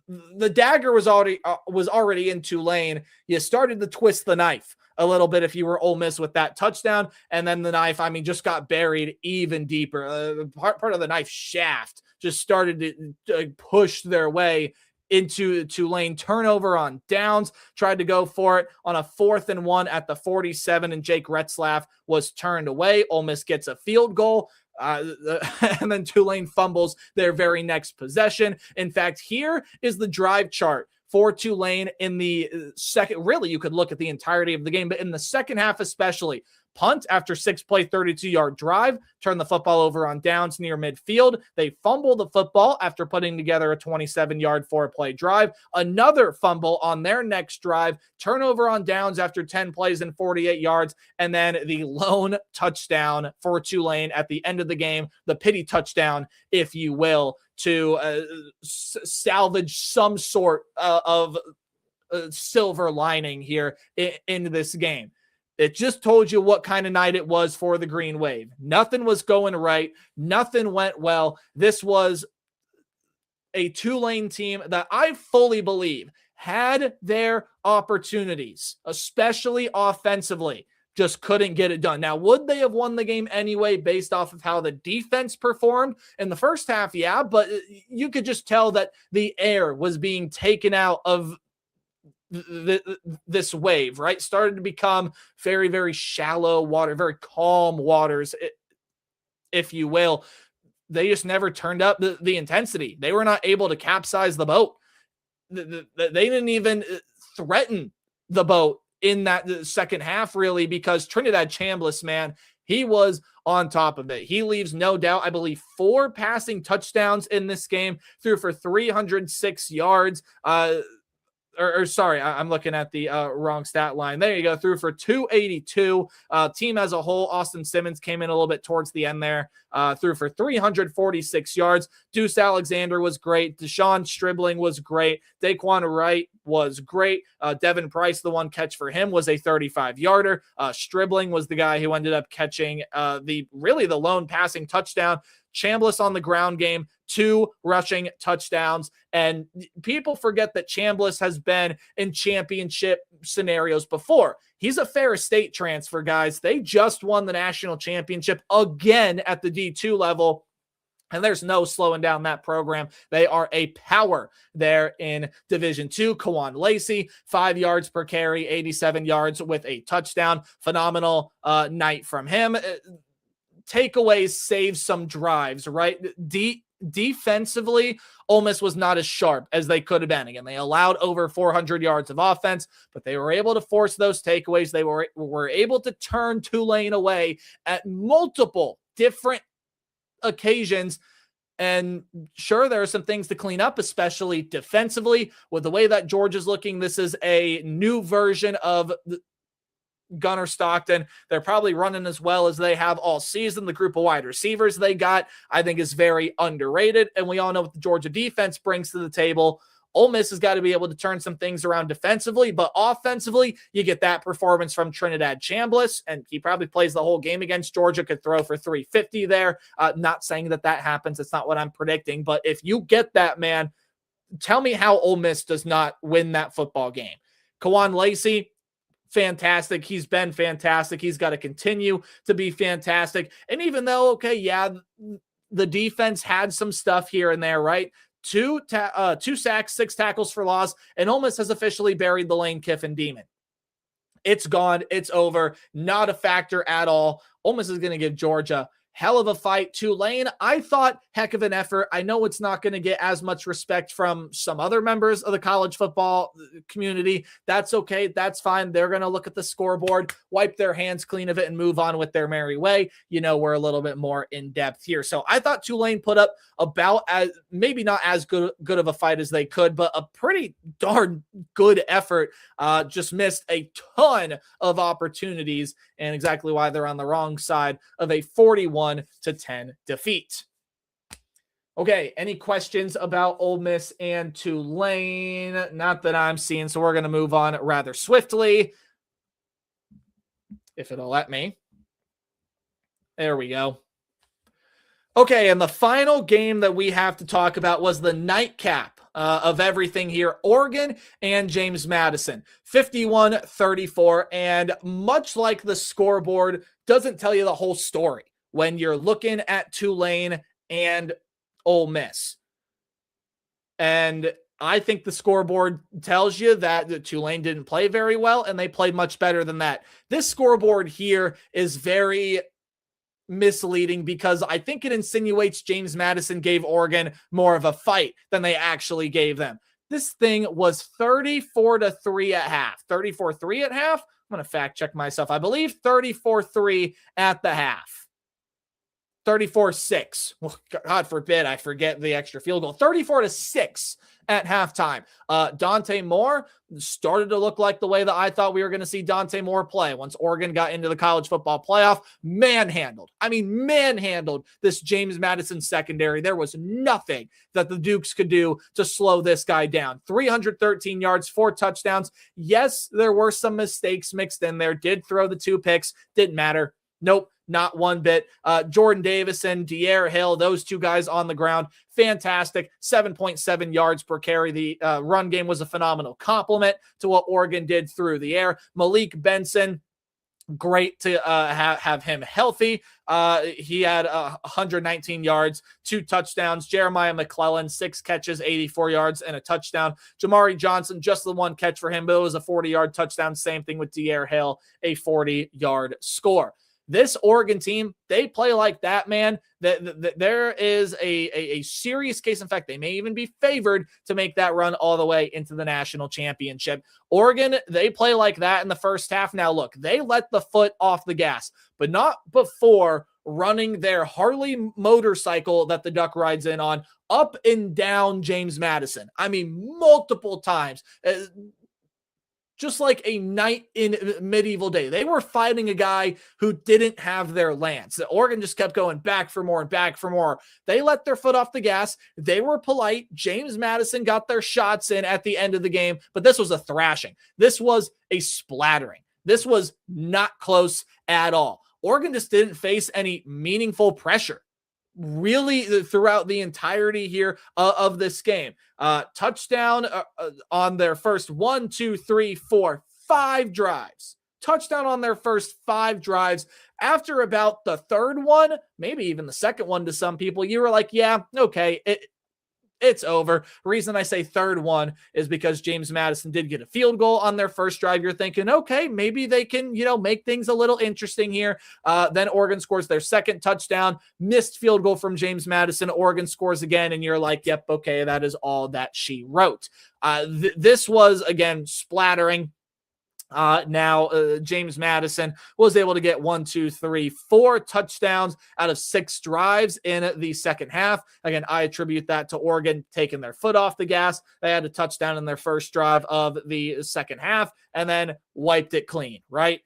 The dagger was already in Tulane. You started to twist the knife a little bit if you were Ole Miss with that touchdown, and then the knife, I mean, just got buried even deeper. Part of the knife shaft just started to push their way into Tulane. Turnover on downs, tried to go for it on a 4th and 1 at the 47, and Jake Retzlaff was turned away. Ole Miss gets a field goal. And then Tulane fumbles their very next possession. In fact, here is the drive chart for Tulane in the second. Really, you could look at the entirety of the game, but in the second half especially, punt after 6-play, 32-yard drive, turn the football over on downs near midfield. They fumble the football after putting together a 27-yard 4-play drive. Another fumble on their next drive, turnover on downs after 10 plays and 48 yards, and then the lone touchdown for Tulane at the end of the game, the pity touchdown, if you will, to salvage some sort of silver lining here in this game. It just told you what kind of night it was for the Green Wave. Nothing was going right. Nothing went well. This was a Tulane team that I fully believe had their opportunities, especially offensively, just couldn't get it done. Now, would they have won the game anyway based off of how the defense performed in the first half? Yeah, but you could just tell that the air was being taken out of this wave, right? Started to become very, very shallow water, very calm waters, if you will. They just never turned up the intensity. They were not able to capsize the boat. They didn't even threaten the boat in that second half, really, because Trinidad Chambliss, man, he was on top of it. He leaves no doubt, I believe, 4 passing touchdowns in this game, threw for 306 yards. sorry, I'm looking at the wrong stat line. There you go, threw for 282. Team as a whole, Austin Simmons came in a little bit towards the end there, threw for 346 yards. Deuce Alexander was great. Deshaun Stribling was great. Daquan Wright was great. Devin Price, the one catch for him was a 35-yarder. Stribling was the guy who ended up catching the lone passing touchdown. Chambliss on the ground game, 2 rushing touchdowns. And people forget that Chambliss has been in championship scenarios before. He's a Ferris State transfer, guys. They just won the national championship again at the D2 level. And there's no slowing down that program. They are a power there in Division II. Kawan Lacey, 5 yards per carry, 87 yards with a touchdown. Phenomenal night from him. Takeaways saved some drives, right? Defensively, Ole Miss was not as sharp as they could have been. Again, they allowed over 400 yards of offense, but they were able to force those takeaways. They were able to turn Tulane away at multiple different occasions. And sure, there are some things to clean up, especially defensively. With the way that Georgia's looking, this is a new version of Gunnar Stockton. They're probably running as well as they have all season. The group of wide receivers they got, I think, is very underrated. And we all know what the Georgia defense brings to the table. Ole Miss has got to be able to turn some things around defensively, but offensively, you get that performance from Trinidad Chambliss, and he probably plays the whole game against Georgia, could throw for 350 there. Not saying that happens. It's not what I'm predicting, but if you get that, man, tell me how Ole Miss does not win that football game. Kawan Lacey, fantastic. He's been fantastic. He's got to continue to be fantastic. And even though, the defense had some stuff here and there, right? 2 sacks, 6 tackles for loss, and Ole Miss has officially buried the Lane Kiffin demon. It's gone. It's over. Not a factor at all. Ole Miss is going to give Georgia hell of a fight. Tulane, I thought, heck of an effort. I know it's not going to get as much respect from some other members of the college football community. That's okay. That's fine. They're going to look at the scoreboard, wipe their hands clean of it, and move on with their merry way. We're a little bit more in depth here. So I thought Tulane put up about as, maybe not as good of a fight as they could, but a pretty darn good effort. Just missed a ton of opportunities, and exactly why they're on the wrong side of a 41-10 defeat. Okay, any questions about Ole Miss and Tulane? Not that I'm seeing, so we're going to move on rather swiftly, if it'll let me. There we go. Okay, and the final game that we have to talk about was the nightcap of everything here. Oregon and James Madison, 51-34. And much like the scoreboard doesn't tell you the whole story when you're looking at Tulane and Ole Miss. And I think the scoreboard tells you that the Tulane didn't play very well, and they played much better than that. This scoreboard here is very misleading because I think it insinuates James Madison gave Oregon more of a fight than they actually gave them. This thing was 34-3 at half. 34-3 at half? I'm going to fact check myself. I believe 34-3 at the half. 34-6. Well, God forbid I forget the extra field goal. 34-6 at halftime. Dante Moore started to look like the way that I thought we were going to see Dante Moore play once Oregon got into the college football playoff. Manhandled this James Madison secondary. There was nothing that the Dukes could do to slow this guy down. 313 yards, 4 touchdowns. Yes, there were some mistakes mixed in there. Did throw the 2 picks. Didn't matter. Nope. Not one bit. Jordan Davison, De'Aaron Hill, those 2 guys on the ground, fantastic. 7.7 yards per carry. The run game was a phenomenal complement to what Oregon did through the air. Malik Benson, great to have him healthy. He had 119 yards, 2 touchdowns. Jeremiah McClellan, 6 catches, 84 yards, and a touchdown. Jamari Johnson, just the 1 catch for him, but it was a 40-yard touchdown. Same thing with De'Aaron Hill, a 40-yard score. This Oregon team, they play like that, man. There is a serious case. In fact, they may even be favored to make that run all the way into the national championship. Oregon, they play like that in the first half. Now, look, they let the foot off the gas, but not before running their Harley motorcycle that the Duck rides in on up and down James Madison. I mean, multiple times. Just like a knight in medieval day. They were fighting a guy who didn't have their lance. Oregon just kept going back for more and back for more. They let their foot off the gas. They were polite. James Madison got their shots in at the end of the game, but this was a thrashing. This was a splattering. This was not close at all. Oregon just didn't face any meaningful pressure really throughout the entirety here of this game. Touchdown on their first 1, 2, 3, 4, 5 drives. Touchdown on their first 5 drives. After about the third one, maybe even the second one to some people, you were like, yeah, okay, it's over. Reason I say third one is because James Madison did get a field goal on their first drive. You're thinking, okay, maybe they can, make things a little interesting here. Then Oregon scores their second touchdown, missed field goal from James Madison. Oregon scores again, and you're like, yep, okay, that is all that she wrote. This was, again, splattering. Now, James Madison was able to get 1, 2, 3, 4 touchdowns out of 6 drives in the second half. Again, I attribute that to Oregon taking their foot off the gas. They had a touchdown in their first drive of the second half and then wiped it clean, right?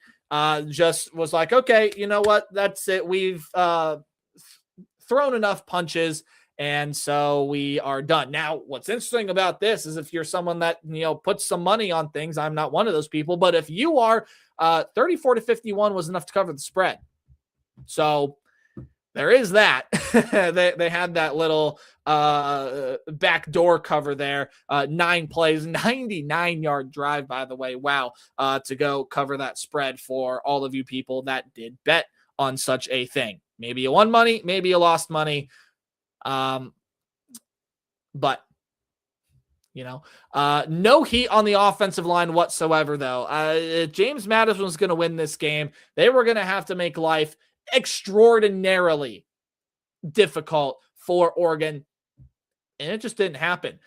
Just was like, okay, you know what? That's it. We've thrown enough punches. And so we are done. Now, what's interesting about this is if you're someone that, puts some money on things, I'm not one of those people, but if you are, 34-51 was enough to cover the spread. So there is that. they had that little backdoor cover there, 9 plays, 99-yard drive, by the way. Wow. To go cover that spread for all of you people that did bet on such a thing. Maybe you won money, maybe you lost money. But no heat on the offensive line whatsoever, though. If James Madison was going to win this game, they were going to have to make life extraordinarily difficult for Oregon, and it just didn't happen.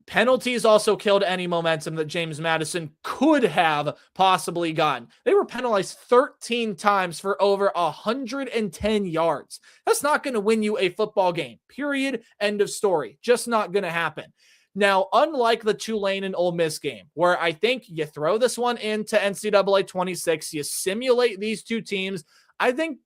Penalties also killed any momentum that James Madison could have possibly gotten. They were penalized 13 times for over 110 yards. That's not going to win you a football game. Period. End of story. Just not going to happen. Now, unlike the Tulane and Ole Miss game, where I think you throw this one into NCAA 26, you simulate these two teams, I think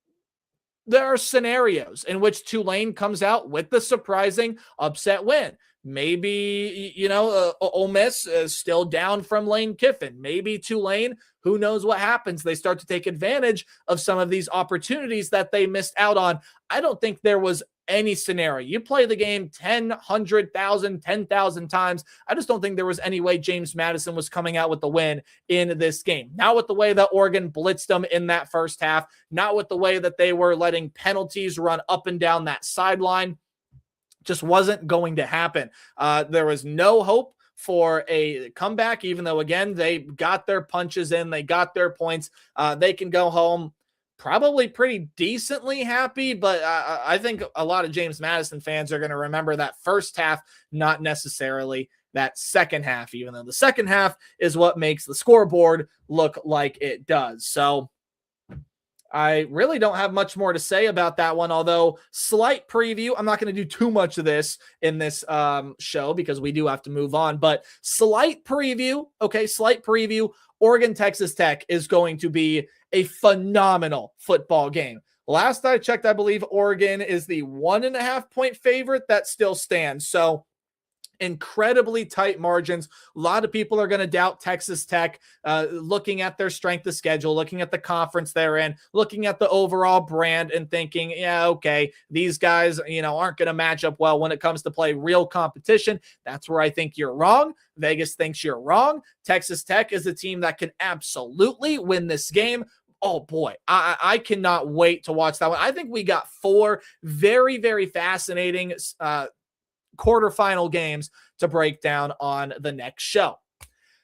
there are scenarios in which Tulane comes out with the surprising upset win. Maybe, Ole Miss is still down from Lane Kiffin. Maybe Tulane, who knows what happens? They start to take advantage of some of these opportunities that they missed out on. I don't think there was any scenario. You play the game 10, 100,000, 10,000 times. I just don't think there was any way James Madison was coming out with the win in this game. Not with the way that Oregon blitzed them in that first half. Not with the way that they were letting penalties run up and down that sideline. Just wasn't going to happen. There was no hope for a comeback, even though, again, they got their punches in. They got their points. They can go home probably pretty decently happy, but I think a lot of James Madison fans are going to remember that first half, not necessarily that second half, even though the second half is what makes the scoreboard look like it does. So I really don't have much more to say about that one, although slight preview. I'm not going to do too much of this in this show because we do have to move on, but slight preview. Okay, slight preview. Oregon, Texas Tech is going to be a phenomenal football game. Last I checked, I believe Oregon is the 1.5-point favorite. That still stands. So incredibly tight margins. A lot of people are going to doubt Texas Tech, looking at their strength of schedule, looking at the conference they're in, looking at the overall brand and thinking, yeah, okay, these guys, aren't going to match up well when it comes to play real competition. That's where I think you're wrong. Vegas thinks you're wrong. Texas Tech is a team that can absolutely win this game. Oh boy, I cannot wait to watch that one. I think we got 4 very, very fascinating quarterfinal games to break down on the next show.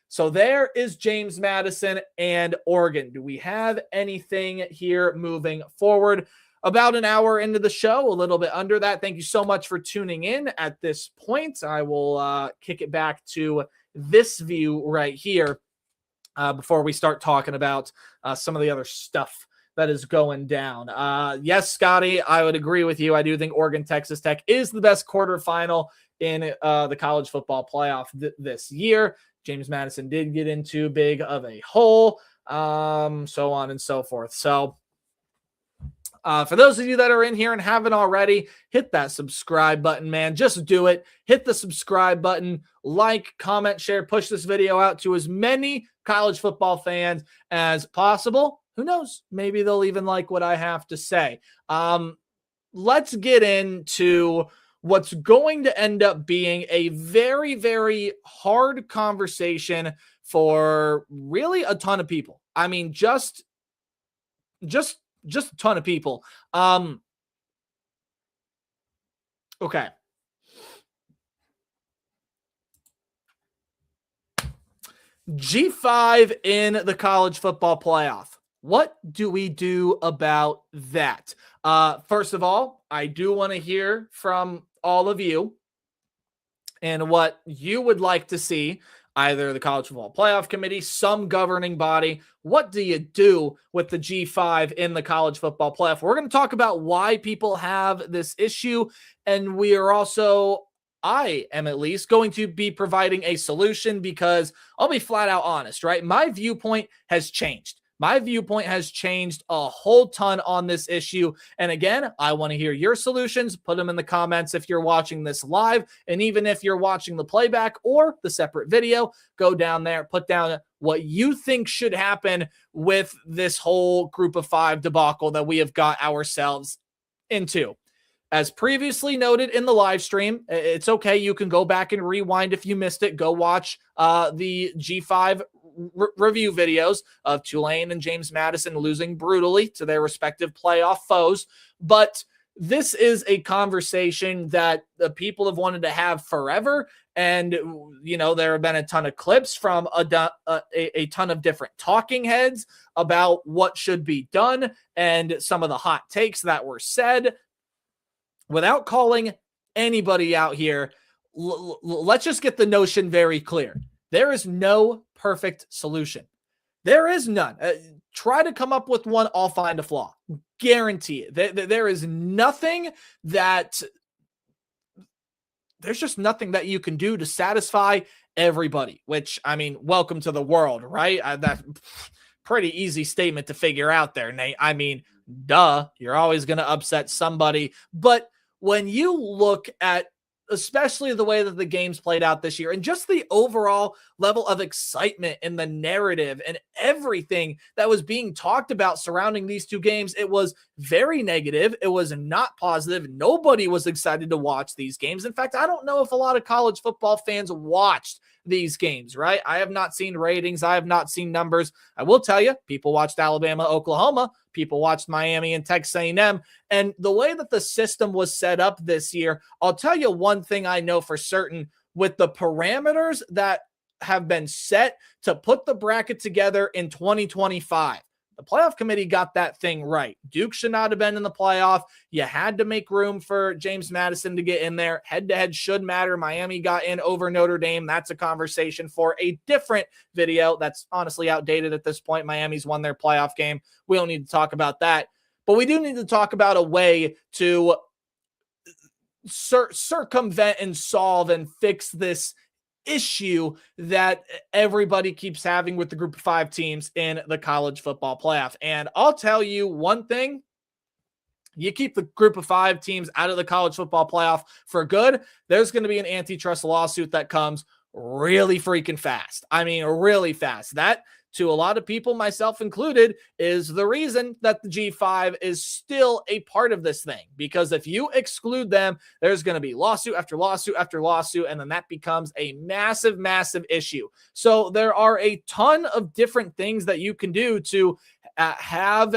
So there is James Madison and Oregon. Do we have anything here moving forward? About an hour into the show, a little bit under that. Thank you so much for tuning in at this point. I will kick it back to this view right here before we start talking about some of the other stuff that is going down. Yes, Scotty, I would agree with you. I do think Oregon Texas Tech is the best quarterfinal in the college football playoff this year. James Madison did get into big of a hole, so on and so forth. So for those of you that are in here and haven't already, hit that subscribe button, man. Just do it. Hit the subscribe button, like, comment, share, push this video out to as many college football fans as possible. Who knows? Maybe they'll even like what I have to say. Let's get into what's going to end up being a very, very hard conversation for really a ton of people. I mean, just a ton of people. Okay. G5 in the college football playoff. What do we do about that? First of all, I do want to hear from all of you and what you would like to see, either the college football playoff committee, some governing body. What do you do with the G5 in the college football playoff? We're going to talk about why people have this issue. And we are also, I am at least, going to be providing a solution, because I'll be flat out honest, right? My viewpoint has changed. My viewpoint has changed a whole ton on this issue. And again, I want to hear your solutions. Put them in the comments if you're watching this live. And even if you're watching the playback or the separate video, go down there, put down what you think should happen with this whole group of 5 debacle that we have got ourselves into. As previously noted in the live stream, it's okay. You can go back and rewind if you missed it. Go watch the G5 review videos of Tulane and James Madison losing brutally to their respective playoff foes. But this is a conversation that the people have wanted to have forever. And, you know, there have been a ton of clips from a ton of different talking heads about what should be done and some of the hot takes that were said. Without calling anybody out here, let's just get the notion very clear. There is no perfect solution. There is none. Try to come up with one. I'll find a flaw. Guarantee it. There is nothing that, there's just nothing that you can do to satisfy everybody, which, I mean, welcome to the world, right? That's pretty easy statement to figure out there, Nate. I mean, duh, you're always going to upset somebody. But when you look at especially the way that the games played out this year and just the overall level of excitement in the narrative and everything that was being talked about surrounding these two games, it was very negative. It was not positive. Nobody was excited to watch these games. In fact, I don't know if a lot of college football fans watched these games, right? I have not seen ratings. I have not seen numbers. I will tell you, people watched Alabama, Oklahoma. People watched Miami and Texas A&M. And the way that the system was set up this year, I'll tell you one thing I know for certain: with the parameters that have been set to put the bracket together in 2025, the playoff committee got that thing right. Duke should not have been in the playoff. You had to make room for James Madison to get in there. Head-to-head should matter. Miami got in over Notre Dame. That's a conversation for a different video. That's honestly outdated at this point. Miami's won their playoff game. We don't need to talk about that. But we do need to talk about a way to circumvent and solve and fix this issue that everybody keeps having with the group of 5 teams in the college football playoff. And I'll tell you one thing: you keep the group of 5 teams out of the college football playoff for good, there's going to be an antitrust lawsuit that comes really freaking fast. I mean, really fast. That, to a lot of people, myself included, is the reason that the G5 is still a part of this thing. Because if you exclude them, there's going to be lawsuit after lawsuit after lawsuit, and then that becomes a massive, massive issue. So there are a ton of different things that you can do to have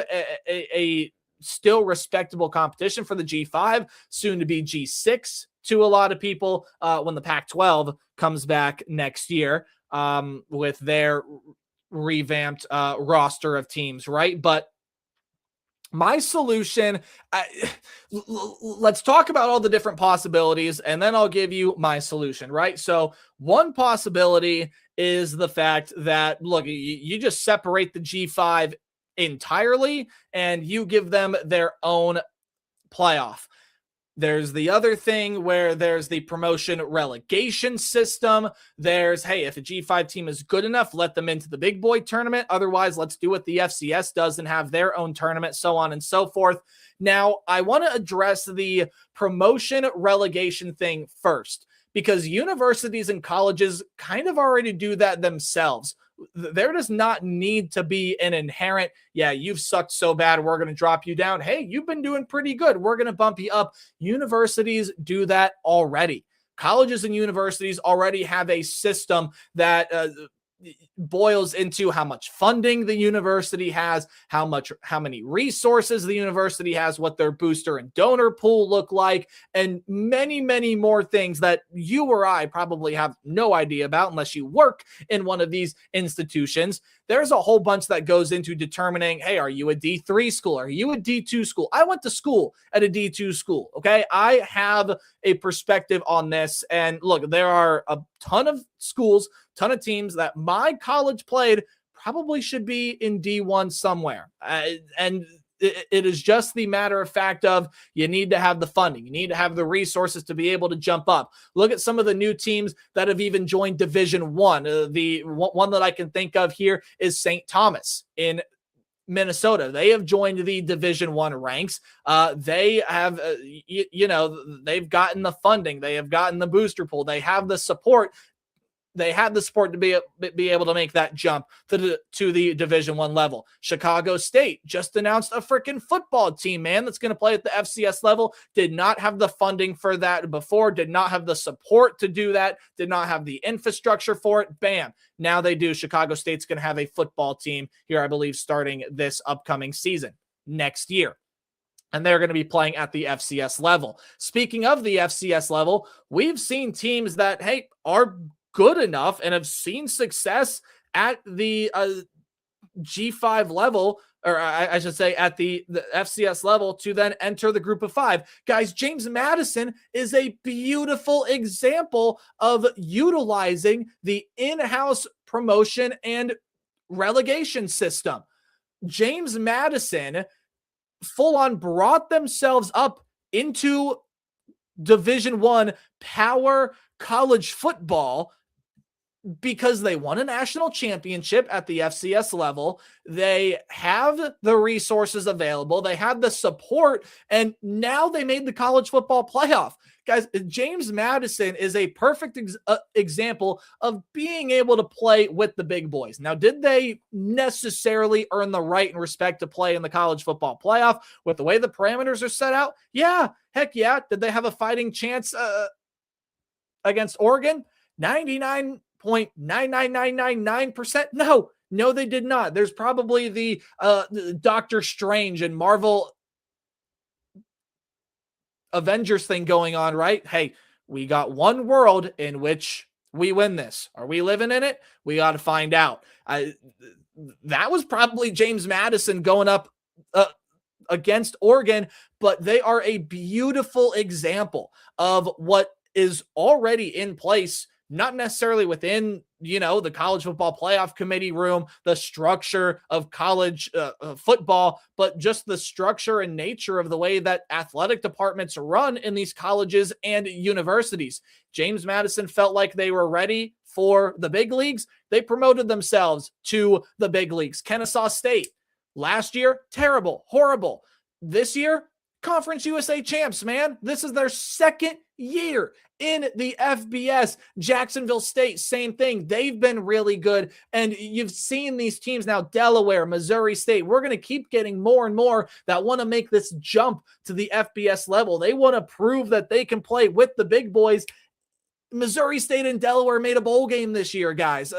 a still respectable competition for the G5, soon to be G6 to a lot of people, when the Pac-12 comes back next year with their revamped roster of teams, right? But my solution, let's talk about all the different possibilities, and then I'll give you my solution, right? So one possibility is the fact that, look, you just separate the G5 entirely and you give them their own playoff. There's the other thing where there's the promotion relegation system. There's, hey, if a G5 team is good enough, let them into the big boy tournament. Otherwise, let's do what the FCS does and have their own tournament, so on and so forth. Now, I want to address the promotion relegation thing first, because universities and colleges kind of already do that themselves. There does not need to be an inherent, yeah, you've sucked so bad, we're going to drop you down. Hey, you've been doing pretty good, we're going to bump you up. Universities do that already. Colleges and universities already have a system that boils into how much funding the university has, how many resources the university has, what their booster and donor pool look like, and many, many more things that you or I probably have no idea about unless you work in one of these institutions. There's a whole bunch that goes into determining, hey, are you a D3 school? Are you a D2 school? I went to school at a D2 school, okay? I have a perspective on this. And look, there are a ton of schools, ton of teams that my college played probably should be in D1 somewhere. And it is just the matter of fact of you need to have the funding. You need to have the resources to be able to jump up. Look at some of the new teams that have even joined Division One. The one that I can think of here is St. Thomas in Minnesota. They have joined the Division One ranks. They have, they've gotten the funding. They have gotten the booster pool. They have the support. They had the support to be able to make that jump to the Division One level. Chicago State just announced a freaking football team, man, that's going to play at the FCS level. Did not have the funding for that before, did not have the support to do that, did not have the infrastructure for it. Bam. Now they do. Chicago State's going to have a football team here, I believe, starting this upcoming season next year. And they're going to be playing at the FCS level. Speaking of the FCS level, we've seen teams that, hey, are good enough and have seen success at the G5 level, or I should say at the FCS level, to then enter the group of five. Guys, James Madison is a beautiful example of utilizing the in-house promotion and relegation system. James Madison full on brought themselves up into Division One power college football because they won a national championship at the FCS level. They have the resources available. They have the support, and now they made the college football playoff. Guys, James Madison is a perfect example of being able to play with the big boys. Now, did they necessarily earn the right and respect to play in the college football playoff with the way the parameters are set out? Yeah, heck yeah. Did they have a fighting chance against Oregon? 99.99999%? No, they did not. There's probably the Doctor Strange and Marvel Avengers thing going on, right? Hey, we got one world in which we win this. Are we living in it? We got to find out. That was probably James Madison going up against Oregon, but they are a beautiful example of what is already in place, not necessarily within, the college football playoff committee room, the structure of college football, but just the structure and nature of the way that athletic departments run in these colleges and universities. James Madison felt like they were ready for the big leagues. They promoted themselves to the big leagues. Kennesaw State, last year, terrible, horrible. This year, Conference USA champs, man. This is their second year in the FBS. Jacksonville State, same thing. They've been really good. And you've seen these teams now, Delaware, Missouri State. We're going to keep getting more and more that want to make this jump to the FBS level. They want to prove that they can play with the big boys. Missouri State and Delaware made a bowl game this year, guys.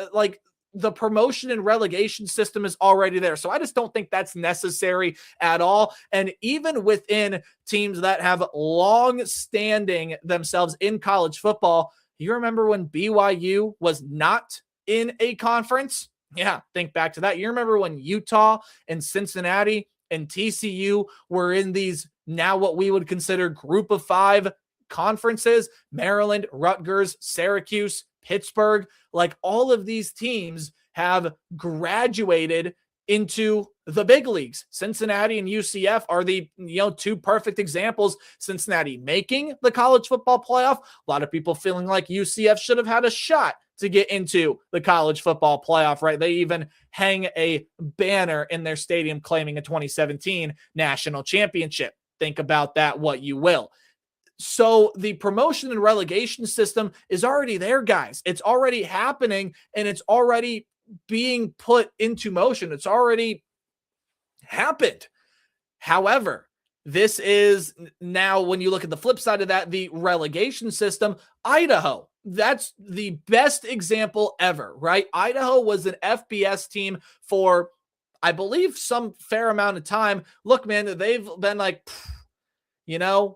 The promotion and relegation system is already there. So I just don't think that's necessary at all. And even within teams that have long standing themselves in college football, you remember when BYU was not in a conference? Yeah, think back to that. You remember when Utah and Cincinnati and TCU were in these now what we would consider group of five conferences? Maryland, Rutgers, Syracuse, Pittsburgh, like all of these teams have graduated into the big leagues. Cincinnati and UCF are the two perfect examples. Cincinnati making the college football playoff. A lot of people feeling like UCF should have had a shot to get into the college football playoff, right? They even hang a banner in their stadium claiming a 2017 national championship. Think about that what you will. So the promotion and relegation system is already there, guys. It's already happening, and it's already being put into motion. It's already happened. However, this is now, when you look at the flip side of that, the relegation system, Idaho, that's the best example ever, right? Idaho was an FBS team for, I believe, some fair amount of time. Look, man, they've been like,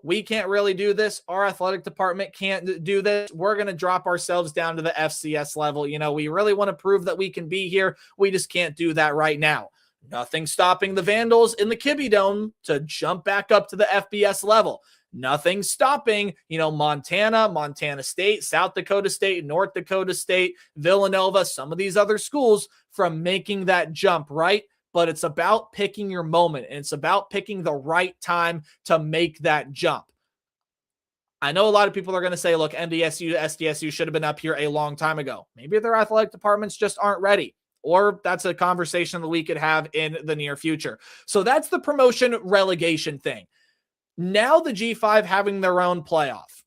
we can't really do this. Our athletic department can't do this. We're going to drop ourselves down to the FCS level. We really want to prove that we can be here. We just can't do that right now. Nothing stopping the Vandals in the Kibbe Dome to jump back up to the FBS level. Nothing stopping, Montana State, South Dakota State, North Dakota State, Villanova, some of these other schools from making that jump, right? But it's about picking your moment, and it's about picking the right time to make that jump. I know a lot of people are going to say, look, NDSU, SDSU should have been up here a long time ago. Maybe their athletic departments just aren't ready. Or that's a conversation that we could have in the near future. So that's the promotion relegation thing. Now the G5 having their own playoff.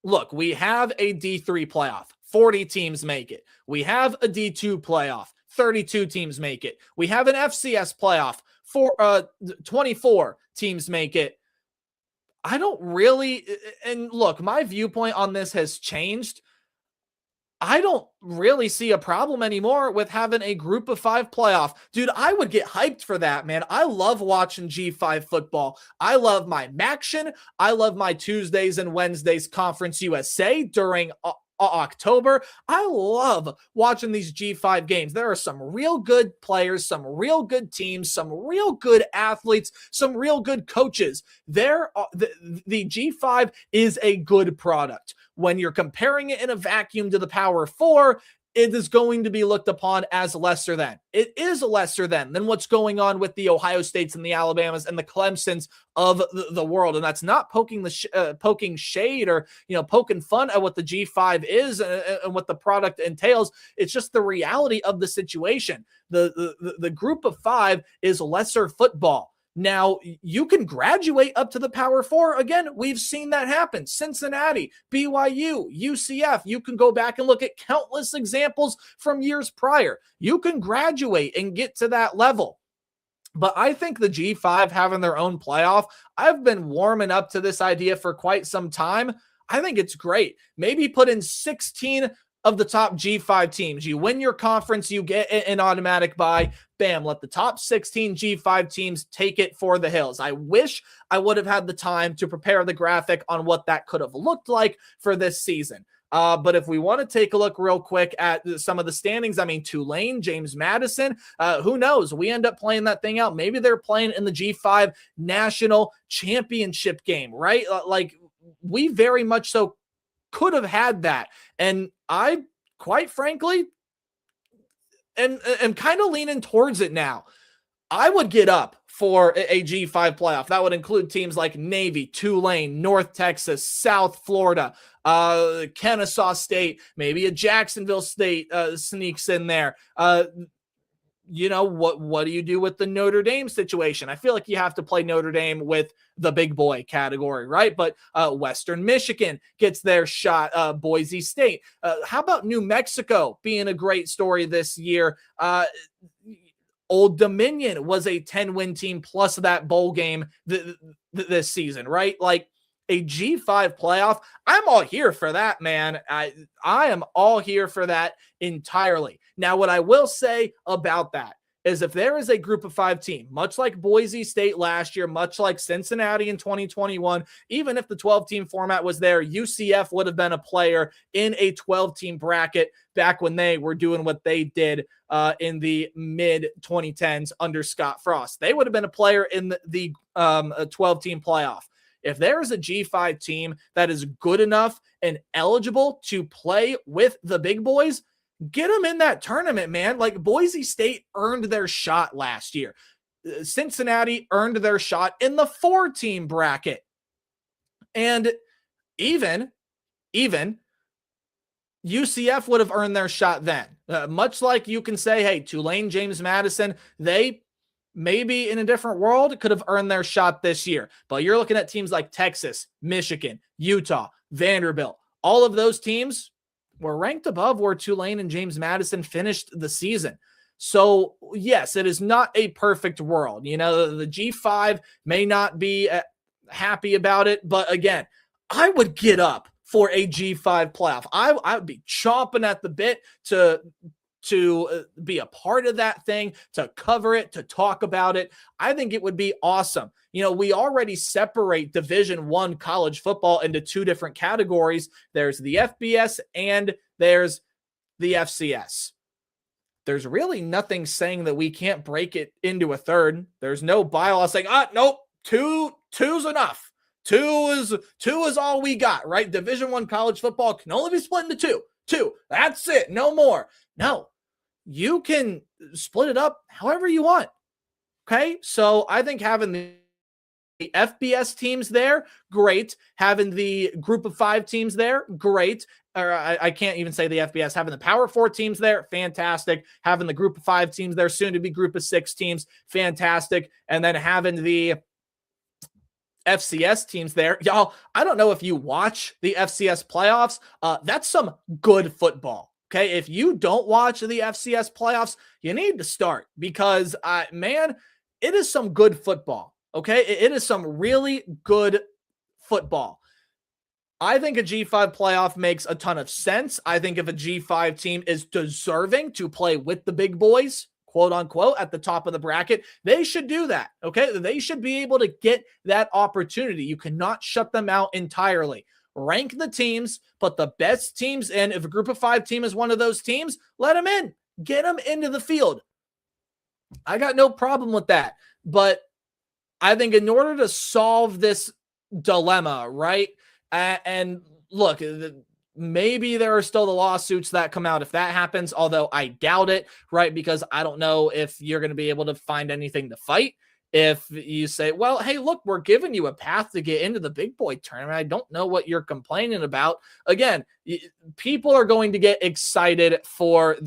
Look, we have a D3 playoff. 40 teams make it. We have a D2 playoff. 32 teams make it. We have an FCS playoff. 24 teams make it. I don't really, and look, my viewpoint on this has changed. I don't really see a problem anymore with having a group of 5 playoff. Dude, I would get hyped for that, man. I love watching G5 football. I love my Maction. I love my Tuesdays and Wednesdays Conference USA during October. I love watching these G5 games. There are some real good players, some real good teams, some real good athletes, some real good coaches. The G5 is a good product. When you're comparing it in a vacuum to the Power 4, it is going to be looked upon as lesser than. It is lesser than what's going on with the Ohio States and the Alabamas and the Clemsons of the world. And that's not poking shade or, poking fun at what the G5 is and what the product entails. It's just the reality of the situation. The group of 5 is lesser football. Now, you can graduate up to the Power 4. Again, we've seen that happen. Cincinnati, BYU, UCF. You can go back and look at countless examples from years prior. You can graduate and get to that level. But I think the G5 having their own playoff, I've been warming up to this idea for quite some time. I think it's great. Maybe put in 16 of the top G5 teams. You win your conference, you get an automatic bye. Bam, let the top 16 G5 teams take it for the hills. I wish I would have had the time to prepare the graphic on what that could have looked like for this season. But if we want to take a look real quick at some of the standings, Tulane, James Madison, who knows? We end up playing that thing out. Maybe they're playing in the G5 national championship game, right? Like, we very much so could have had that. And I, quite frankly, am kind of leaning towards it now. I would get up for a G5 playoff. That would include teams like Navy, Tulane, North Texas, South Florida, Kennesaw State, maybe a Jacksonville State sneaks in there. What do you do with the Notre Dame situation? I feel like you have to play Notre Dame with the big boy category, right? But Western Michigan gets their shot. Boise State. How about New Mexico being a great story this year? Old Dominion was a 10-win team plus that bowl game this season, right? Like, a G5 playoff, I'm all here for that, man. I am all here for that entirely. Now, what I will say about that is if there is a group of 5 team, much like Boise State last year, much like Cincinnati in 2021, even if the 12-team format was there, UCF would have been a player in a 12-team bracket back when they were doing what they did in the mid-2010s under Scott Frost. They would have been a player in the 12-team playoff. If there is a G5 team that is good enough and eligible to play with the big boys, get them in that tournament, man. Like Boise State earned their shot last year. Cincinnati earned their shot in the 4-team bracket. And even UCF would have earned their shot then. Much like you can say, hey, Tulane, James Madison, they maybe in a different world could have earned their shot this year. But you're looking at teams like Texas, Michigan, Utah, Vanderbilt. All of those teams were ranked above where Tulane and James Madison finished the season. So, yes, it is not a perfect world. You know, the G5 may not be happy about it, but again, I would get up for a G5 playoff. I would be chomping at the bit to be a part of that thing, to cover it, to talk about it. I think it would be awesome. You know, we already separate Division I college football into 2 different categories. There's the FBS and there's the FCS. There's really nothing saying that we can't break it into a third. There's no bylaw saying, nope, two's enough. Two is all we got, right? Division I college football can only be split into two. That's it. No more. No, you can split it up however you want. Okay. So I think having the FBS teams there, great. Having the group of 5 teams there, great. Or I can't even say the FBS. Having the Power 4 teams there, fantastic. Having the group of 5 teams there, soon to be group of 6 teams, fantastic. And then having the FCS teams there. Y'all, I don't know if you watch the FCS playoffs. That's some good football. Okay. If you don't watch the FCS playoffs, you need to start because, man, it is some good football. Okay. It is some really good football. I think a G5 playoff makes a ton of sense. I think if a G5 team is deserving to play with the big boys, quote unquote, at the top of the bracket, they should do that. Okay. They should be able to get that opportunity. You cannot shut them out entirely. Rank the teams, put the best teams in. If a group of 5 team is one of those teams, let them in, get them into the field. I got no problem with that. But I think in order to solve this dilemma, right? And look, maybe there are still the lawsuits that come out if that happens, although I doubt it, right? Because I don't know if you're going to be able to find anything to fight. If you say, well, hey, look, we're giving you a path to get into the big boy tournament. I don't know what you're complaining about. Again, people are going to get excited for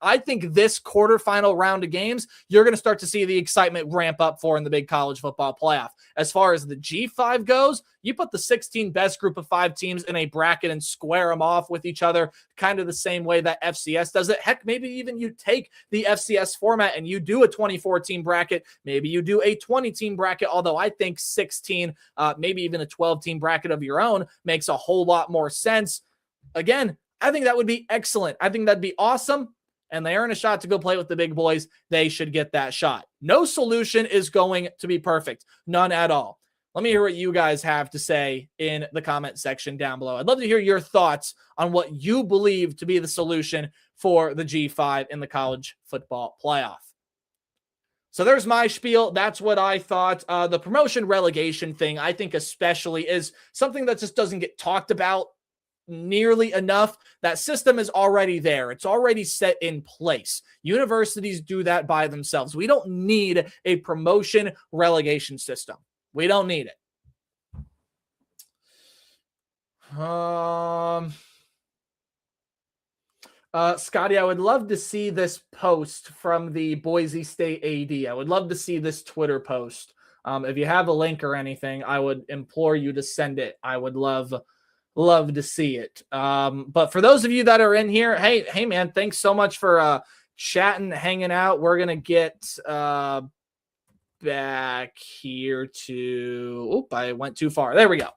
I think this quarterfinal round of games, you're going to start to see the excitement ramp up for in the big college football playoff. As far as the G5 goes, you put the 16 best group of 5 teams in a bracket and square them off with each other, kind of the same way that FCS does it. Heck, maybe even you take the FCS format and you do a 24-team bracket. Maybe you do a 20-team bracket, although I think 16, maybe even a 12-team bracket of your own makes a whole lot more sense. Again, I think that would be excellent. I think that'd be awesome. And they earn a shot to go play with the big boys. They should get that shot. No solution is going to be perfect. None at all. Let me hear what you guys have to say in the comment section down below. I'd love to hear your thoughts on what you believe to be the solution for the G5 in the college football playoff. So there's my spiel. That's what I thought. The promotion relegation thing, I think especially, is something that just doesn't get talked about nearly enough. That system is already there. It's already set in place. Universities do that by themselves. We don't need a promotion relegation system. We don't need it. Scotty, I would love to see this post from the Boise State AD. I would love to see this Twitter post. If you have a link or anything, I would implore you to send it. I would love to see it. But for those of you that are in here, hey man, thanks so much for chatting, hanging out. We're gonna get back here to, oop, I went too far. There we go.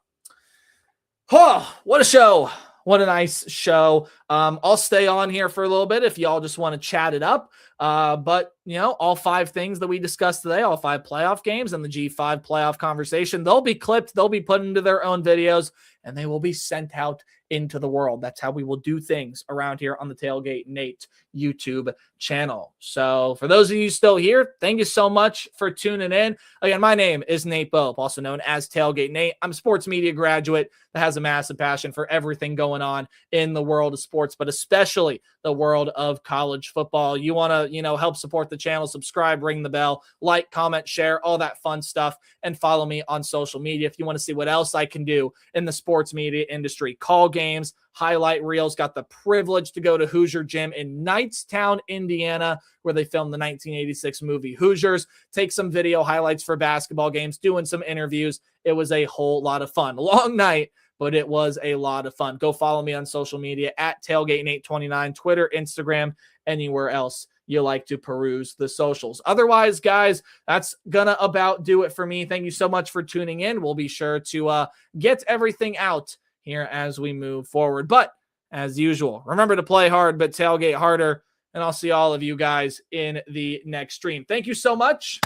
Oh, what a show. What a nice show. I'll stay on here for a little bit if y'all just want to chat it up. But, all 5 things that we discussed today, all 5 playoff games and the G5 playoff conversation, they'll be clipped, they'll be put into their own videos, and they will be sent out into the world. That's how we will do things around here on the Tailgate Nate YouTube channel. So for those of you still here, thank you so much for tuning in. Again, my name is Nate Bope, also known as Tailgate Nate. I'm a sports media graduate that has a massive passion for everything going on in the world of sports, but especially the world of college football. You want to, help support the channel, subscribe, ring the bell, like, comment, share, all that fun stuff, and follow me on social media. If you want to see what else I can do in the sports media industry, call games, highlight reels. Got the privilege to go to Hoosier Gym in Knightstown, Indiana, where they filmed the 1986 movie Hoosiers. Take some video highlights for basketball games, doing some interviews. It was a whole lot of fun. Long night, but it was a lot of fun. Go follow me on social media at TailgateNate29, Twitter, Instagram, anywhere else you like to peruse the socials. Otherwise, guys, that's gonna about do it for me. Thank you so much for tuning in. We'll be sure to get everything out here as we move forward. But as usual, remember to play hard, but tailgate harder. And I'll see all of you guys in the next stream. Thank you so much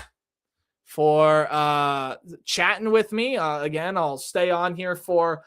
for chatting with me. Again, I'll stay on here for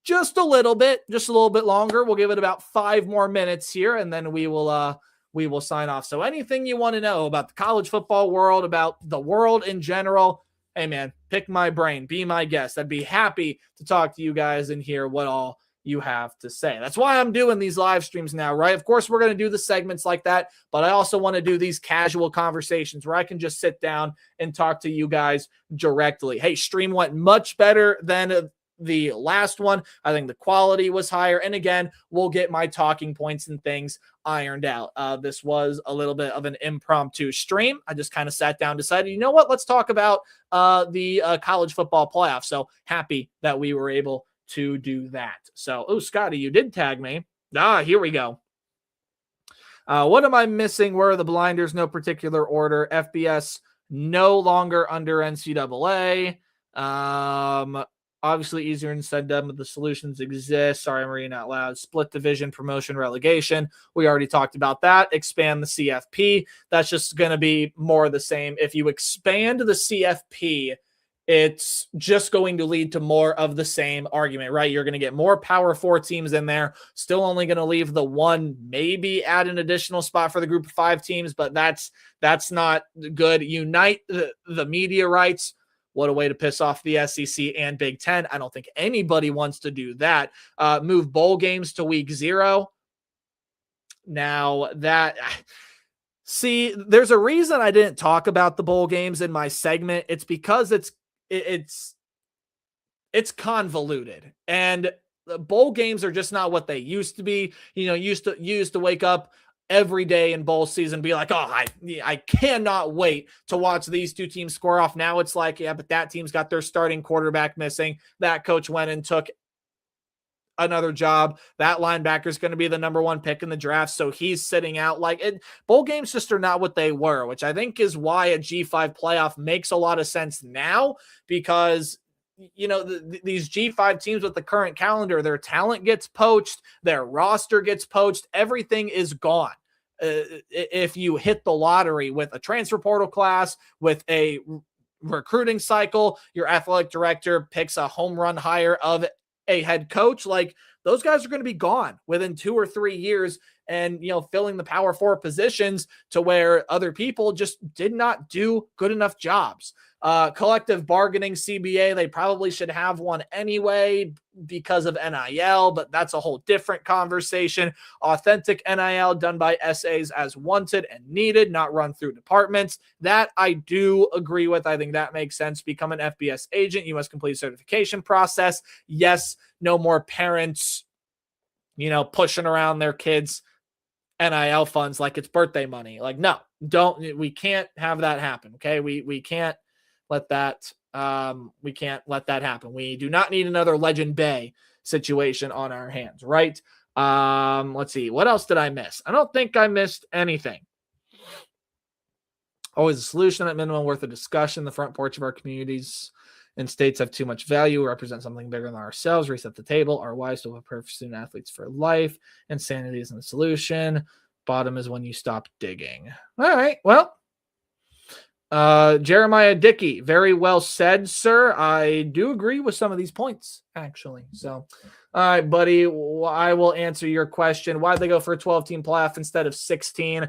just a little bit longer. We'll give it about 5 more minutes here, and then we will sign off. So anything you want to know about the college football world, about the world in general, hey man, pick my brain, be my guest. I'd be happy to talk to you guys and hear what all you have to say. That's why I'm doing these live streams now, right? Of course, we're going to do the segments like that, but I also want to do these casual conversations where I can just sit down and talk to you guys directly. Hey, stream went much better than the last one. I think the quality was higher. And again, we'll get my talking points and things ironed out. This was a little bit of an impromptu stream. I just kind of sat down, decided, you know what, let's talk about the college football playoff. So happy that we were able to do that. So, Scotty, you did tag me. Here we go. What am I missing? Where are the blinders? No particular order. FBS no longer under NCAA. Obviously easier and said done, but the solutions exist. Sorry, I'm reading out loud. Split division, promotion, relegation. We already talked about that. Expand the CFP. That's just going to be more of the same. If you expand the CFP, it's just going to lead to more of the same argument, right? You're going to get more Power 4 teams in there. Still only going to leave the one, maybe add an additional spot for the group of 5 teams, but that's not good. Unite the media rights. What a way to piss off the SEC and Big Ten. I don't think anybody wants to do that. Move bowl games to week 0. Now there's a reason I didn't talk about the bowl games in my segment. It's because it's convoluted, and the bowl games are just not what they used to be. Used to wake up every day in bowl season, be like, I cannot wait to watch these 2 teams square off. Now it's like, yeah, but that team's got their starting quarterback missing. That coach went and took another job. That linebacker is going to be the number 1 pick in the draft, so he's sitting out. Bowl games just are not what they were, which I think is why a G5 playoff makes a lot of sense now, because these G5 teams with the current calendar, their talent gets poached, their roster gets poached, everything is gone. If you hit the lottery with a transfer portal class, with a recruiting cycle, your athletic director picks a home run hire of a head coach, those guys are going to be gone within 2 or 3 years, and filling the Power 4 positions to where other people just did not do good enough jobs. Collective bargaining, CBA, they probably should have one anyway because of NIL, but that's a whole different conversation. Authentic NIL done by SAs as wanted and needed, not run through departments. That I do agree with. I think that makes sense. Become an FBS agent. You must complete a certification process. Yes, no more parents, pushing around their kids' NIL funds like it's birthday money. No, we can't have that happen. Okay. We can't let that happen. We do not need another Legend Bay situation on our hands, right? Let's see. What else did I miss? I don't think I missed anything. Always a solution at minimum worth a discussion. The front porch of our communities and states have too much value. We represent something bigger than ourselves. Reset the table. Our wives will prepare for student athletes for life. Insanity isn't a solution. Bottom is when you stop digging. All right. Well, Jeremiah Dickey, very well said, sir. I do agree with some of these points, actually. So, all right, buddy, I will answer your question. Why'd they go for a 12-team playoff instead of 16?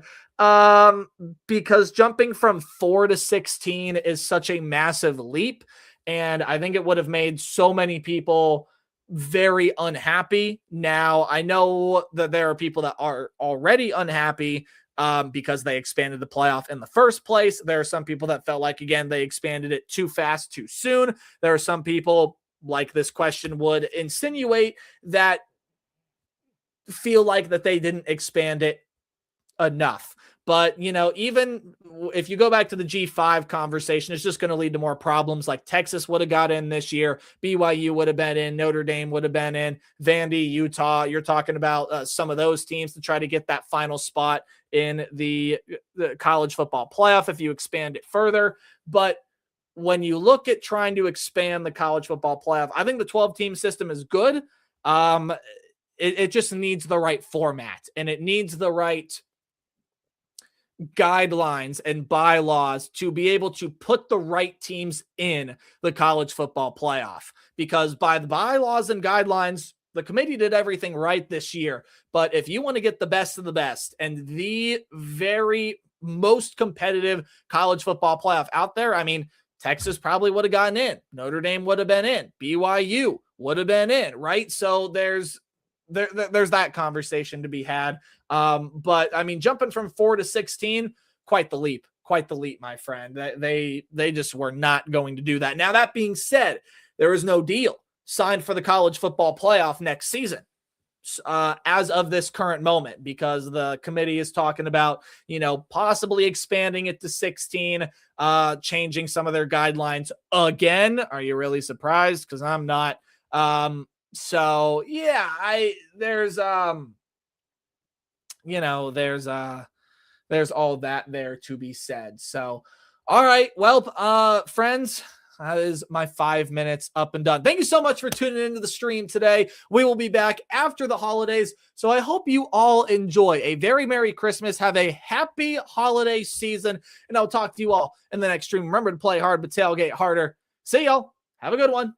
Because jumping from 4 to 16 is such a massive leap, and I think it would have made so many people very unhappy. Now, I know that there are people that are already unhappy because they expanded the playoff in the first place. There are some people that felt like, again, they expanded it too fast, too soon. There are some people, like this question would insinuate, that feel like that they didn't expand it enough. But, even if you go back to the G5 conversation, it's just going to lead to more problems. Like Texas would have got in this year. BYU would have been in. Notre Dame would have been in. Vandy, Utah. You're talking about some of those teams to try to get that final spot in the college football playoff if you expand it further. But when you look at trying to expand the college football playoff, I think the 12-team system is good. It just needs the right format, and it needs the right guidelines and bylaws to be able to put the right teams in the college football playoff. Because by the bylaws and guidelines, the committee did everything right this year. But if you want to get the best of the best and the very most competitive college football playoff out there, I mean, Texas probably would have gotten in. Notre Dame would have been in. BYU would have been in, right? So there's that conversation to be had. But I mean, jumping from 4 to 16, quite the leap, my friend. They just were not going to do that. Now, that being said, there is no deal signed for the college football playoff next season as of this current moment, because the committee is talking about, possibly expanding it to 16, changing some of their guidelines again. Are you really surprised? Because I'm not. So yeah, there's all that there to be said. So, all right. Well, friends, that is my 5 minutes up and done. Thank you so much for tuning into the stream today. We will be back after the holidays. So I hope you all enjoy a very Merry Christmas. Have a happy holiday season. And I'll talk to you all in the next stream. Remember to play hard, but tailgate harder. See y'all. Have a good one.